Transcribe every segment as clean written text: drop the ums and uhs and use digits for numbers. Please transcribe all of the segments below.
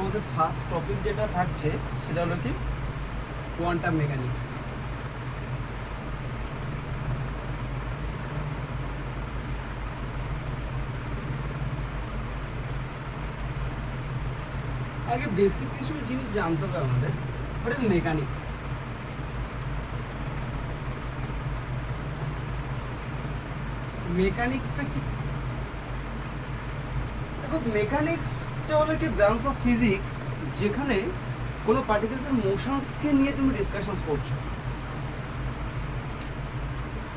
আমাদের first topic যেটা থাকছে সেটা হলো কি কোয়ান্টাম মেকানিক্স। আগে বেসিক কিছু জিনিস জানতে হবে আমাদের। What is mechanics? মেকানিক্সটা কি? দেখো, মেকানিক্সটা হলো কি ব্রাঞ্চ অফ ফিজিক্স যেখানে কোনো পার্টিকেলসের মোশনসকে নিয়ে তুমি ডিসকাশনস করছো।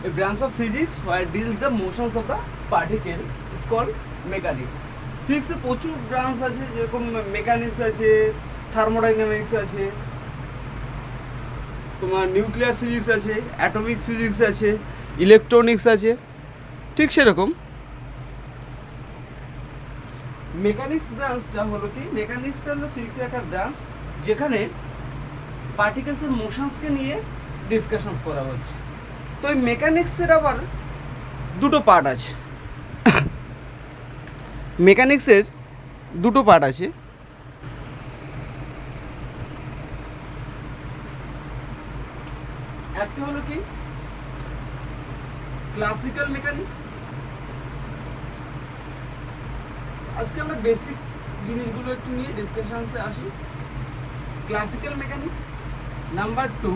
A branch of physics where deals the motions of the particle is called mechanics. ফিজিক্সে প্রচুর ব্রাঞ্চ আছে, যেরকম মেকানিক্স আছে, থার্মোডাইনামিক্স আছে, তোমার নিউক্লিয়ার ফিজিক্স আছে, অ্যাটমিক ফিজিক্স আছে, ইলেকট্রনিক্স আছে। ঠিক সেরকম মেকানিক্স ব্রাঞ্চটা হলো কি, মেকানিক্সটা হলো ফিজিক্সের একটা ব্রাঞ্চ যেখানে পার্টিকেলসের মোশনসকে নিয়ে ডিসকাশনস করা হচ্ছে। তো এই মেকানিক্সের আবার দুটো পার্ট আছে। মেকানিক্সের দুটো পার্ট আছে। একটা হলো কি ক্লাসিক্যাল মেকানিক্স। আজকে আমরা বেসিক জিনিসগুলো একটু নিয়ে ডিসকাশনসে আসি। Classical mechanics. নাম্বার 2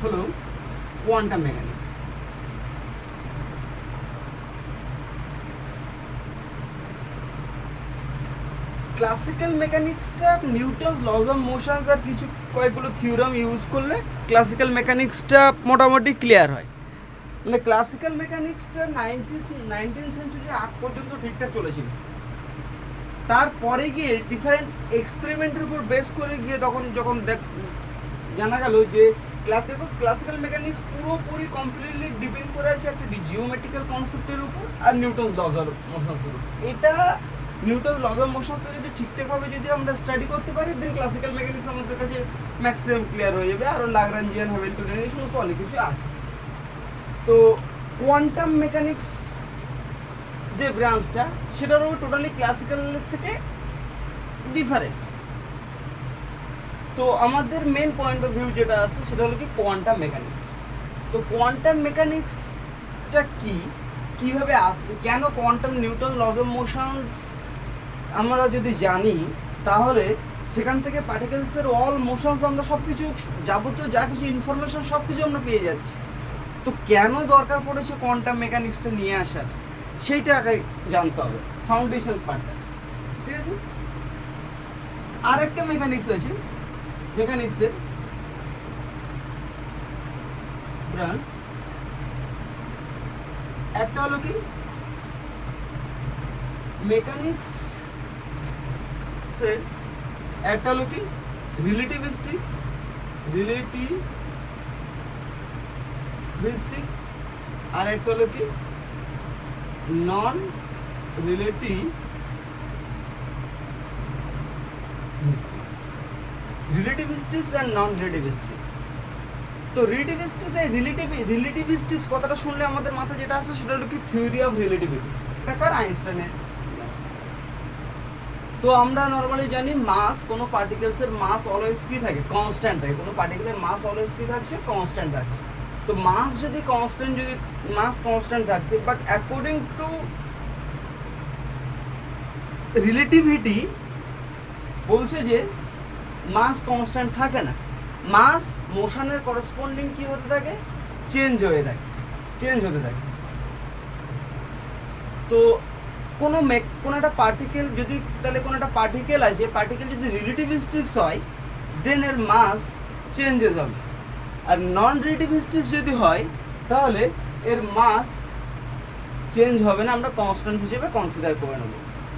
হলো কোয়ান্টাম মেকানিক্স। ক্লাসিক্যাল মেকানিক্সটা নিউটনস লজ অফ মোশনস আর কিছু কয়েকগুলো থিওরাম ইউজ করলে ক্লাসিক্যাল মেকানিক্সটা মোটামুটি ক্লিয়ার হয়। মানে ক্লাসিক্যাল মেকানিক্সটা 19th সেঞ্চুরি আগ পর্যন্ত ঠিকঠাক চলেছিল। তারপরে গিয়ে ডিফারেন্ট এক্সপেরিমেন্টের উপর বেস করে গিয়ে যখন জানা গেল যে ক্লাসিক্যাল মেকানিক্স পুরোপুরি কমপ্লিটলি ডিপেন্ড করে আছে একটা জিওমেট্রিক্যাল কনসেপ্টের উপর আর নিউটনস লজ অফ মোশনসের উপর। এটা নিউটনস লজ অফ মোশনসটা যদি ঠিকঠাকভাবে যদি আমরা স্টাডি করতে পারি, দেন ক্লাসিক্যাল মেকানিক্স আমাদের কাছে ম্যাক্সিমাম ক্লিয়ার হয়ে যাবে। আরও লাগরাঞ্জিয়ান, হ্যামিল্টনিয়ান এই সমস্ত অনেক কিছু আছে। তো কোয়ান্টাম মেকানিক্স যে ব্রাঞ্চটা সেটারও টোটালি ক্লাসিক্যালের থেকে ডিফারেন্ট। তো আমাদের মেন পয়েন্ট অফ ভিউ যেটা আছে সেটা হলো কি কোয়ান্টাম মেকানিক্স। তো কোয়ান্টাম মেকানিক্সটা কীভাবে আসে, কেন quantum Newton lodge of motions আমরা যদি জানি তাহলে সেখান থেকে পার্টিকেলসের অল মোশনস আমরা সব কিছু যাবতীয় যা কিছু ইনফরমেশন সব কিছু আমরা পেয়ে যাচ্ছি। তো কেন দরকার পড়েছে কোয়ান্টাম মেকানিক্সটা নিয়ে আসার, সেইটা আগে জানতে হবে, ফাউন্ডেশন পার্টটা। ঠিক আছে। আরেকটা মেকানিক্স আছে, মেকানিক্সের ব্রাঞ্চ। একটা হলো কি মেকানিক্স একটা হলো কি রিলেটিভিস্টিক্স আর একটা হলো কি নন রিলেটিভিস্টিক্স অ্যান্ড নন রিলেটিভিস্টিক। তো রিলেটিভিস্টিক্স কথাটা শুনলে আমাদের মাথায় যেটা আসে সেটা হলো কি থিওরি অফ রিলেটিভিটি, দেখার আইনস্টাইনের। তো আমরা নর্মালি জানি মাস, কোনো পার্টিকেলসের মাস অলওয়েজ কি থাকে, কনস্ট্যান্ট থাকে। কোনো পার্টিকেলের মাস অলওয়েজ কি থাকছে, কনস্ট্যান্ট থাকছে। তো মাস কনস্ট্যান্ট থাকছে, বাট অ্যাকর্ডিং টু রিলেটিভিটি বলছে যে মাস কনস্ট্যান্ট থাকে না, মাস মোশনের করেসপন্ডিং কি হতে থাকে, চেঞ্জ হতে থাকে। তো কোনো একটা পার্টিকেল যদি, তাহলে কোনো একটা পার্টিকেল আছে, পার্টিকেল যদি রিলেটিভিস্টিক্স হয় দেন এর মাস চেঞ্জেস হবে। আর নন রিলেটিভিস্টিক্স যদি হয় তাহলে এর মাস চেঞ্জ হবে না, আমরা কনস্ট্যান্ট হিসেবে কনসিডার করে নেব।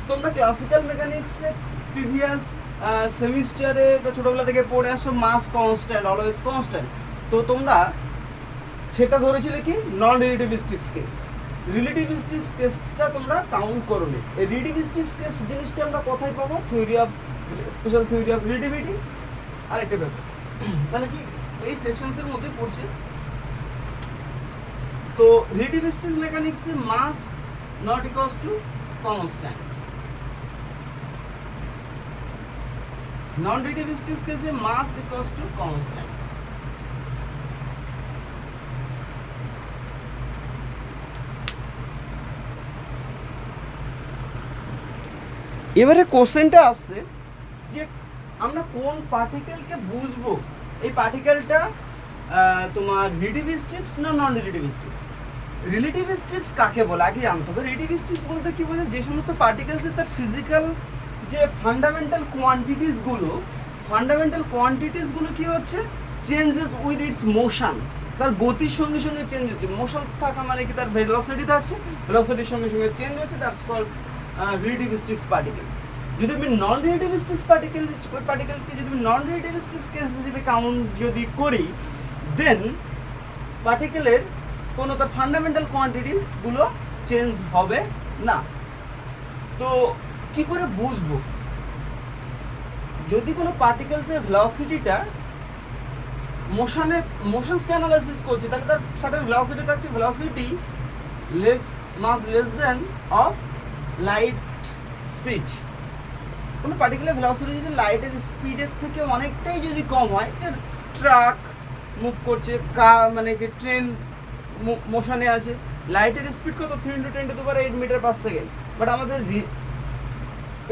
তোমরা ক্লাসিক্যাল মেকানিক্সের প্রিভিয়াস সেমিস্টারে বা ছোটোবেলা থেকে পড়ে আসো মাস কনস্ট্যান্ট, অলওয়েজ কনস্ট্যান্ট। তো তোমরা সেটা ধরেছিলে কি নন রিলেটিভিস্টিক্স কেস। রিলেটিভিস্টিক্স কেসটা তোমরা কাউন্ট করো নি। এই রিলেটিভিস্টিক্স কেস জিনিসটা আমরা কোথায় পাবো, স্পেশাল থিওরি অফ রিলেটিভিটি আর একটা ব্যাপার, মানে কি এই সেকশনসের মধ্যে পড়ছে। তো রিলেটিভিস্টিক মেকানিক্সে mass not equals to constant. Non-relativistic কেসে mass equals to constant. এবারে কোশ্চেনটা আসছে যে আমরা কোন পার্টিকেলকে বুঝবো এই পার্টিকেলটা তোমার রিলেটিভিস্টিক্স না নন রিলেটিভিস্টিক্স। রিলেটিভিস্টিক্স কাকে বলে আগে জানতে হবে। রিলেটিভিস্টিক্স বলতে কি বোঝায়, যে সমস্ত পার্টিকেলসের তার ফিজিক্যাল যে ফান্ডামেন্টাল কোয়ান্টিটিসগুলো কি হচ্ছে, চেঞ্জেস উইথ ইটস মোশন, তার গতির সঙ্গে সঙ্গে চেঞ্জ হচ্ছে। মোশনস থাকা মানে কি তার ভেলোসিটি থাকছে, ভেলোসিটির সঙ্গে সঙ্গে চেঞ্জ হচ্ছে, দ্যাটস কল্ড রিলেটিভিস্টিক্স পার্টিকেল। যদি আমি নন রিলেটিভিস্টিক্স পার্টিকেলকে যদি আমি নন রিলেটিভিস্টিক্স কেস হিসেবে কাউন্ট যদি করি, দেন পার্টিকেলের কোনো তার ফান্ডামেন্টাল কোয়ান্টিটিসগুলো চেঞ্জ হবে না। তো কি করে বুঝবো, যদি কোনো পার্টিকেলসের ভেলোসিটিটা মোশনসকে অ্যানালাইসিস করছে, তাহলে তার সার্টেন ভেলোসিটি থাকছে, velocity mass less than of light speed. কোনো পার্টিকুলার ভেলোসিটি যদি লাইটের স্পিডের থেকে অনেকটাই যদি কম হয়, যে ট্রাক মুভ করছে, মানে কি ট্রেন মোশনে আছে, লাইটের স্পিড কত 3 × 10⁸ মিটার পার সেকেন্ড। বাট আমাদের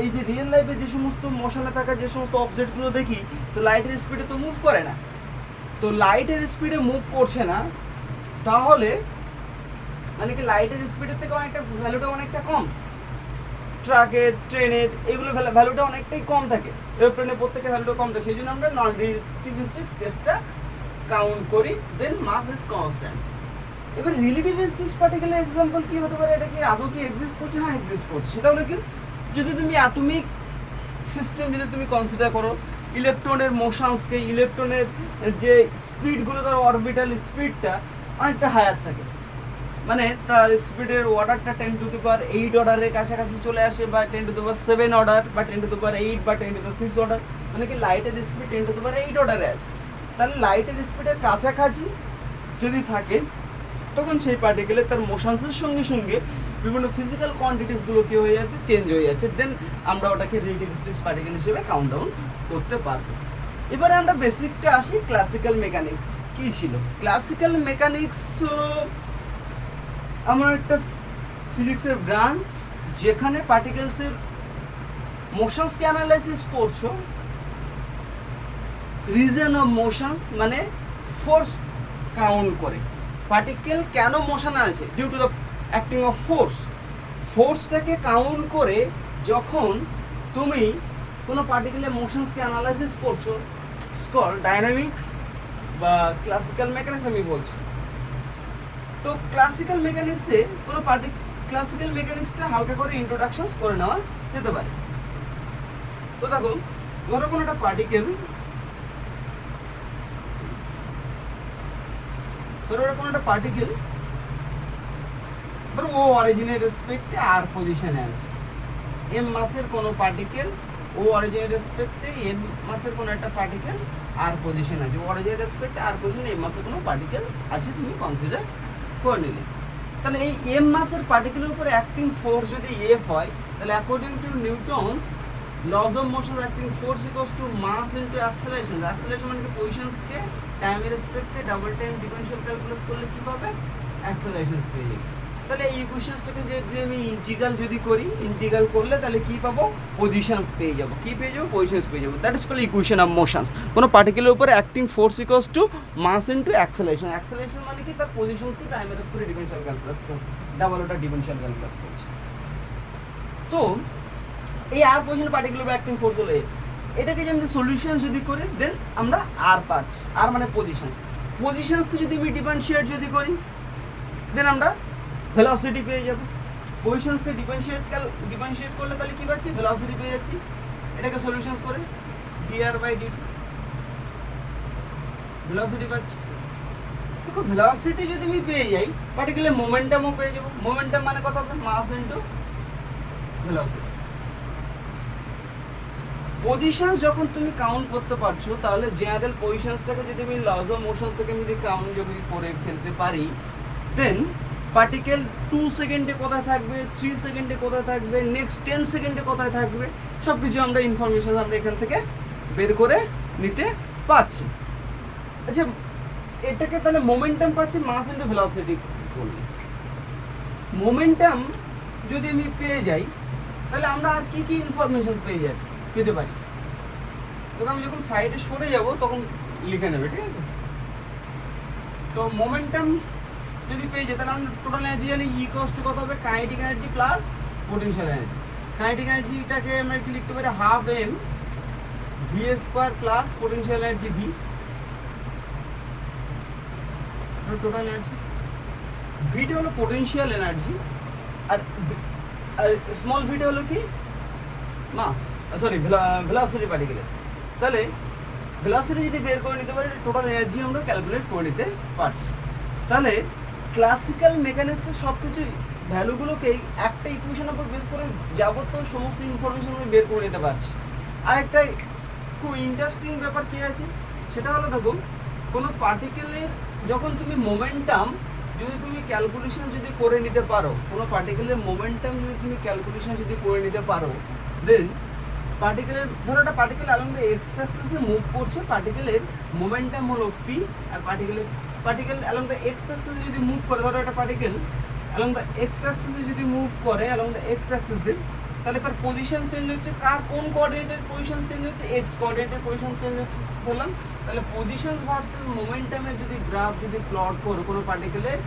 এই যে রিয়েল লাইফে যে সমস্ত মোশনে থাকা যে সমস্ত অবজেক্টগুলো দেখি, তো লাইটের স্পিডে তো মুভ করে না। তো লাইটের স্পিডে মুভ করছে না, তাহলে মানে কি লাইটের স্পিডের থেকে অনেকটা ভ্যালুটা অনেকটা কম। ট্রাকের, ট্রেনের এগুলো ভ্যালুটা অনেকটাই কম থাকে, এরোপ্লেনের প্রত্যেকের ভ্যালুটা কম থাকে। সেই জন্য আমরা নন রিলেটিভিস্টিক্স কেসটা কাউন্ট করি, দেন মাস ইজ কনস্ট্যান্ট। এবার রিলেটিভিস্টিক্স পার্টিকেলের এক্সাম্পল কি হতে পারে, এটা কি আদৌ কি এক্সিস্ট করছে? হ্যাঁ, এক্সিস্ট করছে। সেটা হলো কি, যদি তুমি অ্যাটমিক সিস্টেম যদি তুমি কনসিডার করো, ইলেকট্রনের মোশনসকে, ইলেকট্রনের যে স্পিডগুলো, তার অরবিটাল স্পিডটা অনেকটা হায়ার থাকে, মানে তার স্পিডের অর্ডারটা 10⁸ অর্ডারের কাছাকাছি চলে আসে, বা 10⁷ অর্ডার, বা 10⁸ বা 10�6 অর্ডার, মানে কি লাইটের স্পিড 10⁸ অর্ডারে আছে। তাহলে লাইটের স্পিডের কাছাকাছি যদি থাকে, তখন সেই পার্টিকেলে তার মোশনসের সঙ্গে সঙ্গে বিভিন্ন ফিজিক্যাল কোয়ান্টিটিসগুলো কি হয়ে যাচ্ছে, চেঞ্জ হয়ে যাচ্ছে, দেন আমরা ওটাকে রিলেটিভিস্টিক্স পার্টিকেল হিসেবে কাউন্ট ডাউন করতে পারবো। এবারে আমরা বেসিকটা আসি, ক্লাসিক্যাল মেকানিক্স কী ছিল। ক্লাসিক্যাল মেকানিক্স হলো আমার একটা ফিজিক্সের ব্রাঞ্চ, যেখানে পার্টিকেলসের মোশনসকে অ্যানালাইসিস করছো, রিজন অফ মোশনস মানে ফোর্স কাউন্ট করে, পার্টিকেল কেন মোশনে আছে due to the acting of ফোর্সটাকে কাউন্ট করে যখন তুমি কোনো পার্টিকেলের মোশনসকে অ্যানালাইসিস করছো, স্কল ডায়নামিক্স বা ক্লাসিক্যাল মেকানিক্স আমি বলছি। তো ক্লাসিক্যাল মেকানিক্সে কোনো ক্লাসিক্যাল মেকানিক্সটা হালকা করে ইন্ট্রোডাকশনস করে নেওয়া যেতে পারে। তো দেখো, ধরো কোনো একটা পার্টিকেল, ধরো ও অরিজিনের রেসপেক্টে আর পজিশনে আছে, এম মাসের কোনো পার্টিকেল, ও অরিজিনের রেসপেক্টে এম মাসের কোনো একটা পার্টিকেল আর পজিশন আছে, ও অরিজিনের রেসপেক্টে আর পজিশনে এম মাসের কোনো পার্টিকেল আছে, তুমি কনসিডার করে নিলে। তাহলে এই এম মাসের পার্টিকেলের উপরে অ্যাক্টিং ফোর্স যদি এফ হয়, তাহলে according to Newton's laws of motion acting force equals to mass into acceleration. Acceleration মানে পজিশনসকে টাইমের রেসপেক্টে ডাবল টাইম ডিফারেনশিয়াল ক্যালকুলাস করলে কি পাবে, অ্যাক্সেলারেশন পেয়ে যাবে। তাহলে এই ইকুয়েশনসটাকে যদি আমি ইন্টিগ্রাল করলে তাহলে কি পাবো, পজিশনস পেয়ে যাবো। কি পেয়ে যাবো, পজিশনস পেয়ে যাবো। That is called equation of motions. কোনো পার্টিকেলের উপরে acting force equals to mass into acceleration. Acceleration মানে কি, তার পজিশনসকে টাইমের রেসপেক্টে ডিফারেনশিয়াল ক্যালকুলাস করে, ডাবল ওটা ডিফারেনশিয়াল ক্যালকুলাস করছে। তো এই আর পজিশন পার্টিকুলার অ্যাক্টিং ফোর্স হলো এফ। এটাকে যে আমি সলিউশন যদি করি, দেন আমরা আর পাচ্ছি, আর মানে পজিশনসকে যদি আমি ডিফারেন্সিয়েট যদি করি, দেন আমরা ভেলোসিটি পেয়ে যাব। পজিশনসকে ডিফারেন্সিয়েট করলে তাহলে কি পাচ্ছি, ভেলোসিটি পেয়ে যাচ্ছি। এটাকে সলিউশনস করে dr/dt ভেলোসিটি পাচ্ছি। দেখো, ভেলোসিটি যদি আমি পেয়ে যাই, পার্টিকুলার মোমেন্টামও পেয়ে যাব। মোমেন্টাম মানে কত হবে, মাস ইনটু ভেলোসিটি। পজিশনস যখন তুমি কাউন্ট করতে পারছো, তাহলে জেনারেল পজিশনসটাকে যদি আমি লস অফ মোশনস থেকে আমি যদি কাউন্ট যদি করে ফেলতে পারি, দেন পার্টিকেল 2 সেকেন্ডে কোথায় থাকবে, 3 সেকেন্ডে কোথায় থাকবে, নেক্সট 10 সেকেন্ডে কোথায় থাকবে, সব কিছু আমরা ইনফরমেশন আমরা এখান থেকে বের করে নিতে পারছি। আচ্ছা, এটাকে তাহলে মোমেন্টাম পাচ্ছি মাস ইনটু ভেলোসিটি করলে। মোমেন্টাম যদি আমি পেয়ে যাই তাহলে আমরা আর কি কি ইনফরমেশন পেতে পারি, তখন আমি যখন সাইডে সরে যাব তখন লিখে নেবে, ঠিক আছে? তো মোমেন্টাম যদি পেয়ে যাই তাহলে আমরা টোটাল এনার্জি জানি ই ইকুয়ালস টু কত হবে, kinetic energy plus potential energy. Kinetic এনার্জিটাকে আমরা কি লিখতে পারি, half M V square plus potential energy V, total energy. ভিটা হলো পোটেনশিয়াল এনার্জি, আর স্মল ভিটা হলো কি মাস, সরি ভেলোসিটি পার্টিকেলের। তাহলে ভেলোসিটি যদি বের করে নিতে পারি টোটাল এনার্জি আমরা ক্যালকুলেট করে নিতে পারছি। তাহলে ক্লাসিক্যাল মেকানিক্সের সব কিছু ভ্যালুগুলোকেই একটা ইকুয়েশনের উপর বেস করে যাবতীয় সমস্ত ইনফরমেশন আমি বের করে নিতে পারছি। আর একটা খুব ইন্টারেস্টিং ব্যাপার কী আছে সেটা হলো, দেখো কোনো পার্টিকেলের যখন তুমি মোমেন্টাম যদি তুমি ক্যালকুলেশন যদি করে নিতে পারো, কোনো পার্টিকেলের মোমেন্টাম যদি তুমি ক্যালকুলেশন যদি করে নিতে পারো, দেন পার্টিকেলের, ধরো একটা পার্টিকেল অ্যালং দ্য এক্স অ্যাক্সিসে মুভ করছে, পার্টিকেলের মোমেন্টাম হলো পি, আর পার্টিকেল অ্যালং দ্য এক্স অ্যাক্সিসে যদি মুভ করে, ধরো একটা পার্টিকেল অ্যালং দ্য এক্স অ্যাক্সিসে যদি মুভ করে, অ্যালং দ্য এক্স অ্যাক্সিসে, তাহলে তার পজিশন চেঞ্জ হচ্ছে, কোন কোঅর্ডিনেটের পজিশন চেঞ্জ হচ্ছে, এক্স কোঅর্ডিনেটের পজিশন চেঞ্জ হচ্ছে বললাম। তাহলে পজিশন ভার্সেস মোমেন্টামের যদি গ্রাফ যদি প্লট করো কোনো পার্টিকেলের,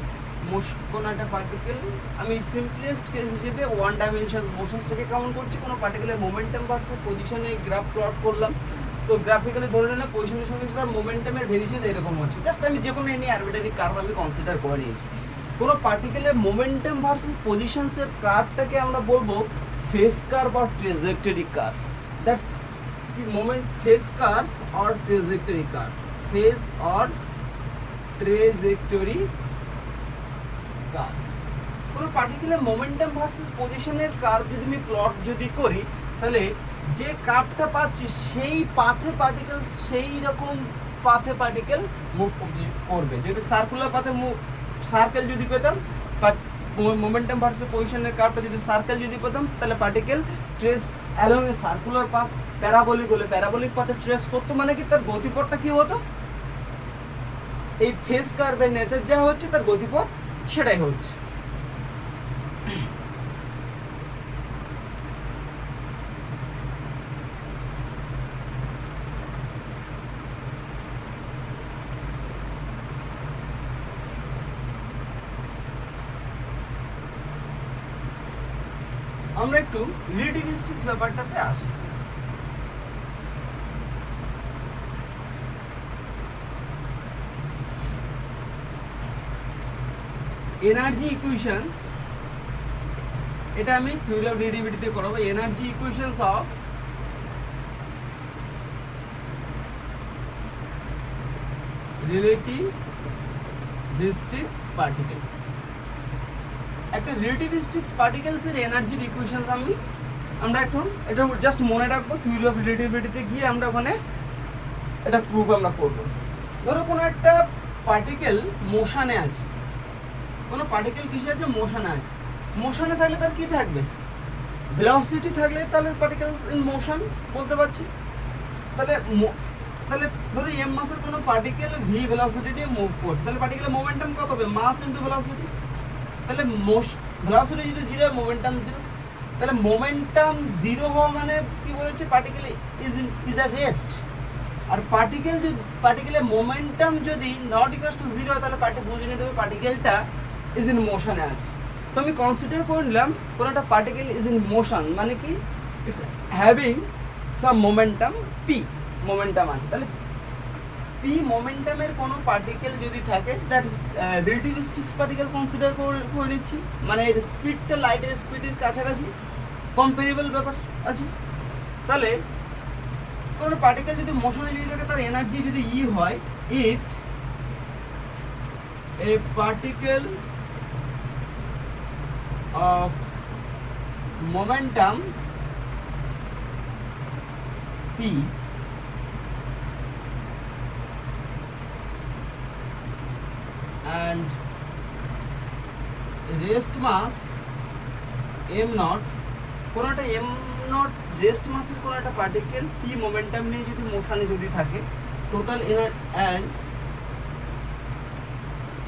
কোনো একটা পার্টিকেল, আমি সিম্পলেস্ট কেস হিসেবে ওয়ান ডাইমেনশন মোশনসটাকে কাউন্ট করছি, কোনো পার্টিকেলের মোমেন্টাম ভার্সেস পজিশনে গ্রাফ প্লট করলাম, তো গ্রাফিক্যালি ধরে নিলাম পজিশনের সঙ্গে তার মোমেন্টামের ভেরিয়েশন এরকম হচ্ছে। জাস্ট আমি যে কোনো এনি আরবিটারি কার্ভ আমি কনসিডার করে নিয়েছি। কোনো পার্টিকেলের মোমেন্টাম ভার্সেস পজিশনসের কার্ভটাকে আমরা বলবো face curve or trajectory curve. That's the moment phase curve or trajectory curve. Phase or trajectory curve. কোনো পার্টিকুলার মোমেন্টাম ভার্সেস পজিশনের কার্ভ যদি আমি প্লট যদি করি, তাহলে যে কার্ভটা পাচ্ছি সেই পাথে পার্টিকেল সেই রকম পাথে পার্টিকেল মুভ করবে। যদি সার্কুলার পাথে সার্কেল যদি পেতাম, মোমেন্টাম ভার্সেস পজিশনের কার্ভটা যদি সার্কেল যদি পেতাম, তাহলে পার্টিকেল ট্রেস অ্যালং এ সার্কুলার পাথ, প্যারাবোলিক হলে প্যারাবোলিক পাথে ট্রেস করতো, মানে কি তার গতিপথটা কি হতো, এই ফেস কার্ভের নেচার যা হচ্ছে তার গতিপথ সেটাই হচ্ছে। আমরা একটু রিলেটিভিস্টিক্স ব্যাপারটাতে আসি। এনার্জি ইকুয়েশনস, এটা আমি থিওরি অফ রিলেটিভিটিতে করাবো। Energy equations of relativistics particle. একটা রিলেটিভিস্টিক্স পার্টিকেলসের এনার্জির ইকুয়েশনস আমরা এখন এটা জাস্ট মনে রাখবো, থিওরি অফ রিলেটিভিটিতে গিয়ে আমরা ওখানে এটা প্রুভ আমরা করবো। ধরো কোনো একটা পার্টিকেল মোশনে আছে, কোনো পার্টিকেল কিসে আছে, মোশনে আছে। মোশনে থাকলে তার কি থাকবে, ভেলোসিটি থাকলে তাহলে পার্টিকেলস ইন মোশন বলতে পারছি। তাহলে ধরো এম মাসের কোনো পার্টিকেল ভি ভেলোসিটি নিয়ে মুভ করছে, তাহলে পার্টিকেলের মোমেন্টাম কত হবে, মাস ইনটু ভেলোসিটি। তাহলে ভেলোসিটি যদি জিরো, মোমেন্টাম জিরো, তাহলে মোমেন্টাম জিরো হওয়া মানে কি বলছে, পার্টিকেল ইজ আ রেস্ট। আর পার্টিকেলের মোমেন্টাম যদি নট ইকুয়ালস টু জিরো হয়, তাহলে বুঝে নিতে হবে পার্টিকেলটা ইজ ইন মোশনে আছে। তো আমি কনসিডার করে নিলাম কোনো একটা পার্টিকেল ইজ ইন মোশন, মানে কি it's having some momentum, P momentum আছে। তাহলে পি মোমেন্টামের কোনো পার্টিকেল যদি থাকে, দ্যাট ইজ রিলেটিভিস্টিক্স পার্টিকেল কনসিডার করে নিচ্ছি, মানে এর স্পিডটা লাইটের স্পিডের কাছাকাছি কম্পারেবল ব্যাপার আছে। তাহলে কোনো পার্টিকেল যদি মোশনে যদি থাকে, তার এনার্জি যদি ই হয়, if a particle of momentum P and rest mass M naught, কোনো একটা এম নট রেস্ট মাসের কোনো একটা পার্টিকেল পি মোমেন্টাম নিয়ে যদি মোশনে যদি থাকে, টোটাল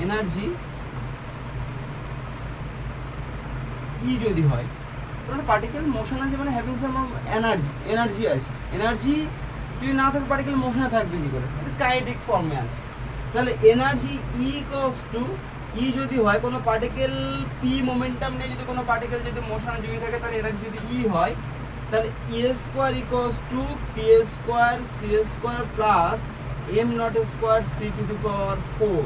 এনার্জি ই যদি হয়, কোনো পার্টিকেল মোশন আছে মানে হ্যাভিং সাম এনার্জি আছে, এনার্জি যদি না থাকে পার্টিকেল মোশনে থাকবে কি করে, কাইনেটিক ফর্মে আছে। তাহলে এনার্জি ই ইকুয়ালস টু ই যদি হয় কোনো পার্টিকেল পি মোমেন্টাম নিয়ে যদি কোনো পার্টিকেল যদি মোশনে যদি থাকে, তাহলে এনার্জি যদি ই হয়, তাহলে E square equals to P square C square plus M not square C to the power 4,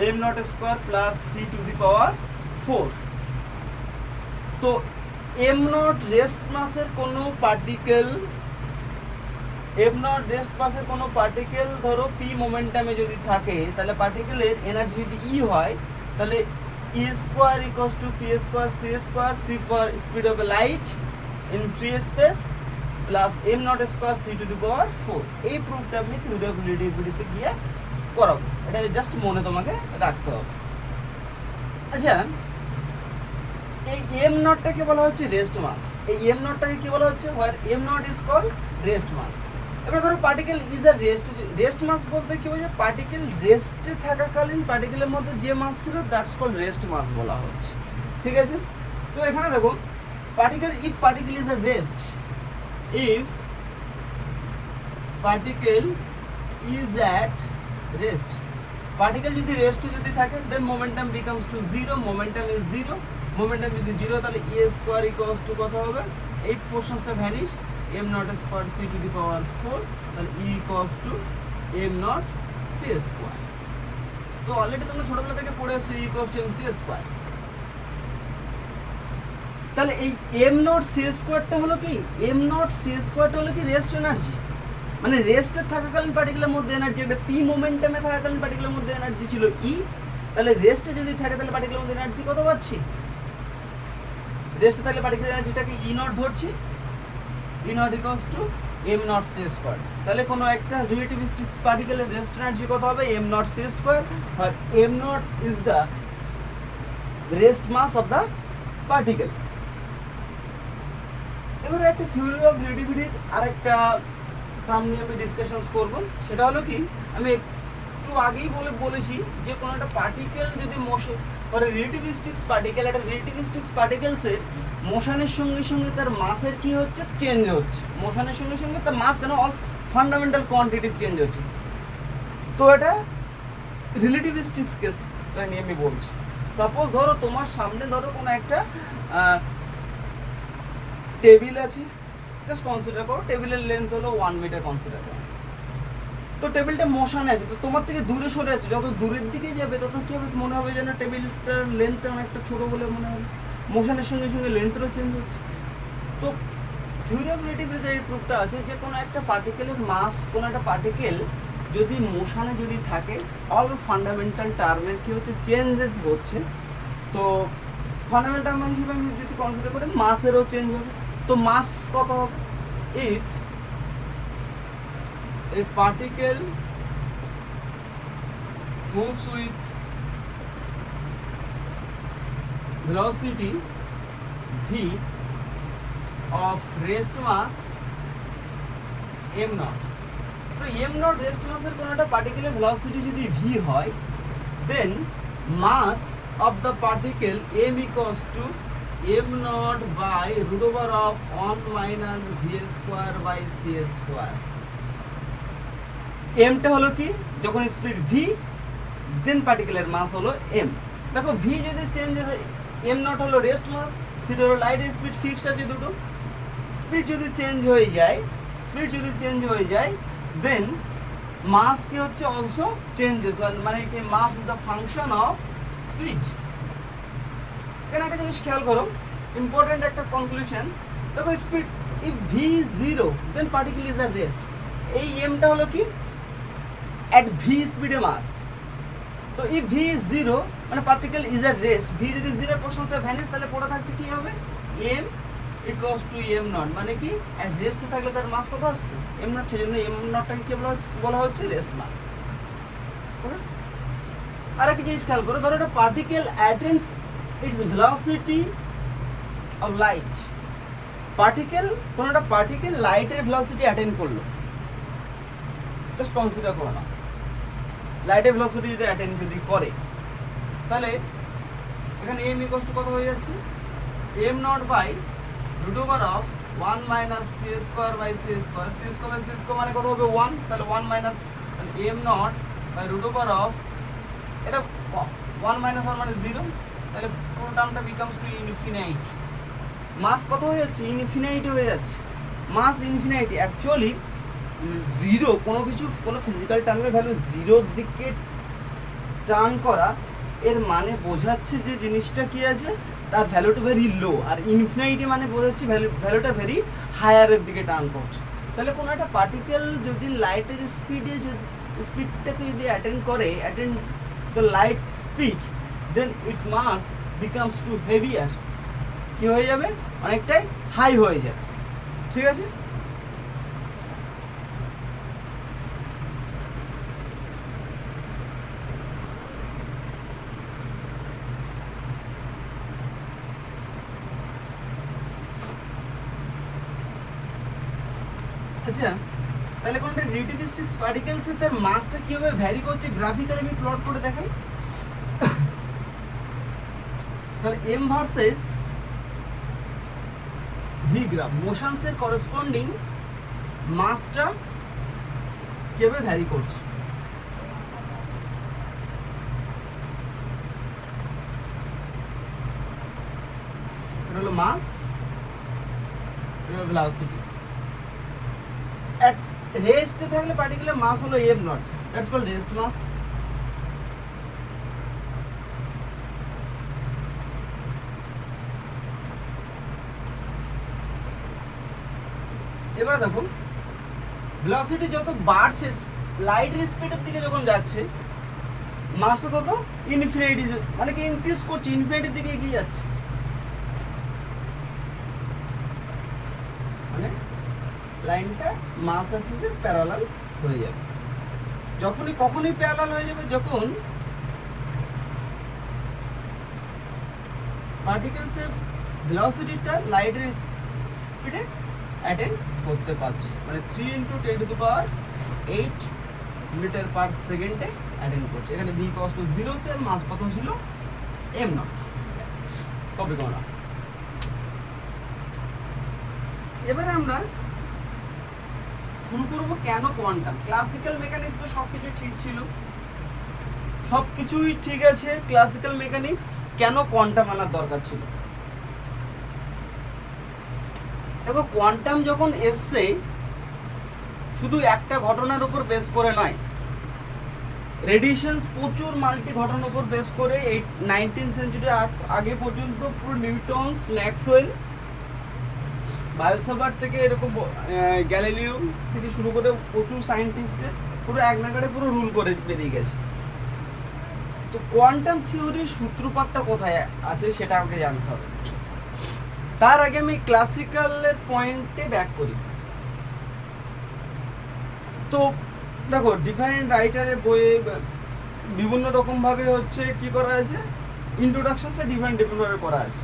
M not square plus C to the power 4। তো এম নট রেস্ট মাসের কোনো পার্টিকেল, এম নট রেস্ট মাসের কোনো particle ধরো P মোমেন্টামে যদি থাকে, তাহলে পার্টিকেলের energy যদি ই হয়, তাহলে E square equals to P square C for speed of light in free space plus M not square C to the power 4। এই প্রুফটা আপনি থিওরি অফ রিলেটিভিটিতে গিয়ে করাবো, এটা জাস্ট মনে তোমাকে রাখতে হবে। আচ্ছা, এই এম নটটাকে বলা হচ্ছে রেস্ট মাস, এই এম নটটাকে কি বলা হচ্ছে, where M nought is called rest mass. এবার ধরো particle is a rest mass বলতে কি বোঝায়, পার্টিকেল রেস্টে থাকাকালীন পার্টিকেলের মধ্যে যে মাস ছিল দ্যাটস কল্ড রেস্ট মাস বলা হচ্ছে, ঠিক আছে। তো এখানে দেখো particle, if particle is a rest, if particle is at rest, particle যদি রেস্টে যদি থাকে then momentum becomes to zero, momentum is zero, momentum যদি জিরো তাহলে ই স্কোয়ার ইকুয়ালস টু কত হবে, এই পোর্শনসটা vanish, M not square C to the power 4, তাহলে E equals to M nought C square. তো অলরেডি তোমরা ছোটবেলা থেকে পড়ে আসছো E equals to M C square. তাহলে এই এম নট সি স্কোয়ারটা হলো কি, এম নট সি স্কোয়ারটা হলো কি রেস্ট এনার্জি, মানে রেস্টে থাকাকালীন পার্টিকেলের মধ্যে এনার্জি, একটা পি মোমেন্টামে থাকাকালীন পার্টিকেলের মধ্যে এনার্জি ছিল ই, তাহলে রেস্টে যদি থাকে তাহলে পার্টিকেলের মধ্যে এনার্জি কত পাচ্ছি, রেস্টে থাকলে পার্টিকেলের এনার্জিটাকে ই নট ধরছি, E nought equals to M nought C square. তাহলে কোনো একটা রিলেটিভিস্টিক পার্টিকেলের রেস্ট এনার্জি কত হবে, এম নট সি স্কোয়ার, আর M nought is the rest mass of the particle. এবারে একটা থিওরি অফ রিলেটিভিটির আরেকটা টার্ম নিয়ে আমি ডিসকাশন করব, সেটা হলো কি, আমি একটু আগেই বলেছি যে কোনো একটা পার্টিকেল যদি মোশন ফর রিলেটিভিস্টিক্স পার্টিকেল, একটা রিলেটিভিস্টিক্স পার্টিকেলসের মোশনের সঙ্গে সঙ্গে তার মাসের কি হচ্ছে, চেঞ্জ হচ্ছে, মোশনের সঙ্গে সঙ্গে তার মাস কেন, অল ফান্ডামেন্টাল কোয়ান্টিটি চেঞ্জ হচ্ছে। তো এটা রিলেটিভিস্টিক্স কেসটা নিয়ে আমি বলছি। সাপোজ ধরো তোমার সামনে ধরো কোনো একটা টেবিল আছে, জাস্ট কনসিডার করো টেবিলের লেন্থ হলো 1 মিটার কনসিডার করো। তো টেবিলটা মোশনে আছে, তো তোমার থেকে দূরে সরে আছে, যত দূরের দিকে যাবে তত কি হবে, মনে হবে যেন টেবিলটার লেন্থটা অনেকটা ছোট বলে মনে হবে, মোশনের সঙ্গে সঙ্গে লেন্থটাও চেঞ্জ হচ্ছে। তো থিওরি অফ রিলেটিভিটিতে এই প্রুফটা আছে যে কোনো একটা পার্টিকেলের মাস, কোনো একটা পার্টিকেল যদি মোশনে যদি থাকে, অল ফান্ডামেন্টাল টার্মের কি হচ্ছে, চেঞ্জেস হচ্ছে। তো ফান্ডামেন্টাল টার্ম হিসেবে আমি যদি কনসিডার করি মাসেরও চেঞ্জ হবে। তো মাস কত হবে, if a particle moves with velocity v of rest mass m naught, তো m naught rest mass এর কোনো একটা পার্টিকেলের ভেলোসিটি যদি v হয়, then mass of the particle m equals to m naught by root over of 1 minus v square by c square। এমটা হলো কি, যখন speed V দেন পার্টিকেলের মাস হলো এম। দেখো ভি যদি চেঞ্জ হয়, এম নট হলো রেস্ট মাস, সেটা হলো লাইট স্পিড, ফিক্সড আছে দুটো। স্পিড যদি চেঞ্জ হয়ে যায়, দেন মাস কি হচ্ছে, অলসো চেঞ্জেস, মানে কি mass is the function of speed. এখানে একটা জিনিস খেয়াল করো, ইম্পর্টেন্ট একটা কনক্লুশনস। দেখো speed, if V is 0 then particle is at rest. এই এমটা হলো কি, at v speed a mass, তো if v is 0 মানে particle is at rest, v যদি 0 পোর্শনটা ভ্যানিশ, তাহলে পড়ে থাকছে কি হবে, m equals to m naught, মানে কি at rest থাকলে তার মাস কত আসছে, m naught, সেজন্য m naughtটাকে কি বলা হচ্ছে, রেস্ট মাস। আর একটা জিনিস খেয়াল করো, ধরো একটা particle attends it's velocity of light. কোনো একটা পার্টিকেল লাইটের ভেলোসিটি অ্যাটেন্ড করলো, জাস্ট কনসিডার করো না, লাইটের ভেলোসিটি যদি অ্যাটেন্ড যদি করে, তাহলে এখানে m ইকুয়ালস টু কত হয়ে যাচ্ছে, m naught by root over of 1 minus c square by c square, c square by c square মানে কত হবে 1, তাহলে 1 মাইনাস, তাহলে m naught by root over of, এটা 1 মাইনাস 1 মানে 0, তাহলে পুরো টার্মটা বিকামস টু ইনফিনিটি। মাস কত হয়ে যাচ্ছে, ইনফিনিটি হয়ে যাচ্ছে, মাস ইনফিনিটি। অ্যাকচুয়ালি জিরো কোনো কিছু, কোনো ফিজিক্যাল টার্মের ভ্যালু জিরোর দিকে টার্ন করা, এর মানে বোঝাচ্ছে যে জিনিসটা কি আছে, তার ভ্যালুটা ভেরি লো, আর ইনফিনিটি মানে বোঝাচ্ছে ভ্যালুটা ভেরি হায়ারের দিকে টার্ন করছে। তাহলে কোনো একটা পার্টিকেল যদি লাইটের স্পিডে, যদি স্পিডটাকে যদি attend the light speed, then its mass becomes to heavier, কি হয়ে যাবে, অনেকটাই হাই হয়ে যাবে। ঠিক আছে, আচ্ছা তাহলে কোনটা রিলেটিভিস্টিক পার্টিকেলসে তার মাসটা কিভাবে ভ্যারি করছে গ্রাফিক্যালি আমি প্লট করে দেখাই। তাহলে m versus v graph, motions এর করেসপন্ডিং মাসটা কিভাবে ভ্যারি করছে। এটা হলো মাস, এটা হলো ভেলোসিটি। রেস্টে থাকলে পার্টিকুলার মাস হলো m nought, that's called rest mass. এবারে দেখুন ভেলোসিটি যত বাড়ছে, লাইটের স্পিডের দিকে যখন যাচ্ছে, মাসটা তত ইনফিনিটি, মানে কি ইনক্রিজ করছে, ইনফিনিটির দিকে এগিয়ে যাচ্ছে। মানে লাইনটা মাস অ্যাক্সিসের প্যারালাল হয়ে যাবে। কখনই প্যারালাল হয়ে যাবে, যখন পার্টিকেলসের ভেলোসিটিটা লাইটের স্পিডে অ্যাটেন্ড করতে পারছে, মানে 3 × 10⁸ মিটার পার সেকেন্ডে অ্যাটেন্ড করছে। এখানে v = 0 তে মাস কত ছিল, m নট। কপি করো না। এবারে আমরা শুরু করবো কেন কোয়ান্টাম। ক্লাসিক্যাল মেকানিক্স তো সবকিছু ঠিক ছিল, সবকিছুই ঠিক আছে, ক্লাসিক্যাল মেকানিক্স কেন কোয়ান্টাম আনার দরকার ছিল। দেখো কোয়ান্টাম যখন এসছে, শুধু একটা ঘটনার উপর বেস করে নয়, রেডিয়েশনস প্রচুর মাল্টি ঘটনার উপর বেস করে। এই 19th সেঞ্চুরি আগে পর্যন্ত পুরো নিউটনস, ম্যাক্সওয়েল, বায়োসাভার্ট থেকে এরকম গ্যালিলিও থেকে শুরু করে প্রচুর সায়েন্টিস্টের পুরো এক নাগাড়ে পুরো রুল করে বেরিয়ে গেছে। তো কোয়ান্টাম থিওরির সূত্রপাতটা কোথায় আছে সেটা আমাকে জানতে হবে। তার আগে আমি ক্লাসিক্যালের পয়েন্টে ব্যাক করি। তো দেখো ডিফারেন্ট রাইটারের বইয়ে বিভিন্ন রকমভাবে হচ্ছে কি করা আছে, ইন্ট্রোডাকশনসটা ডিফারেন্টভাবে করা আছে।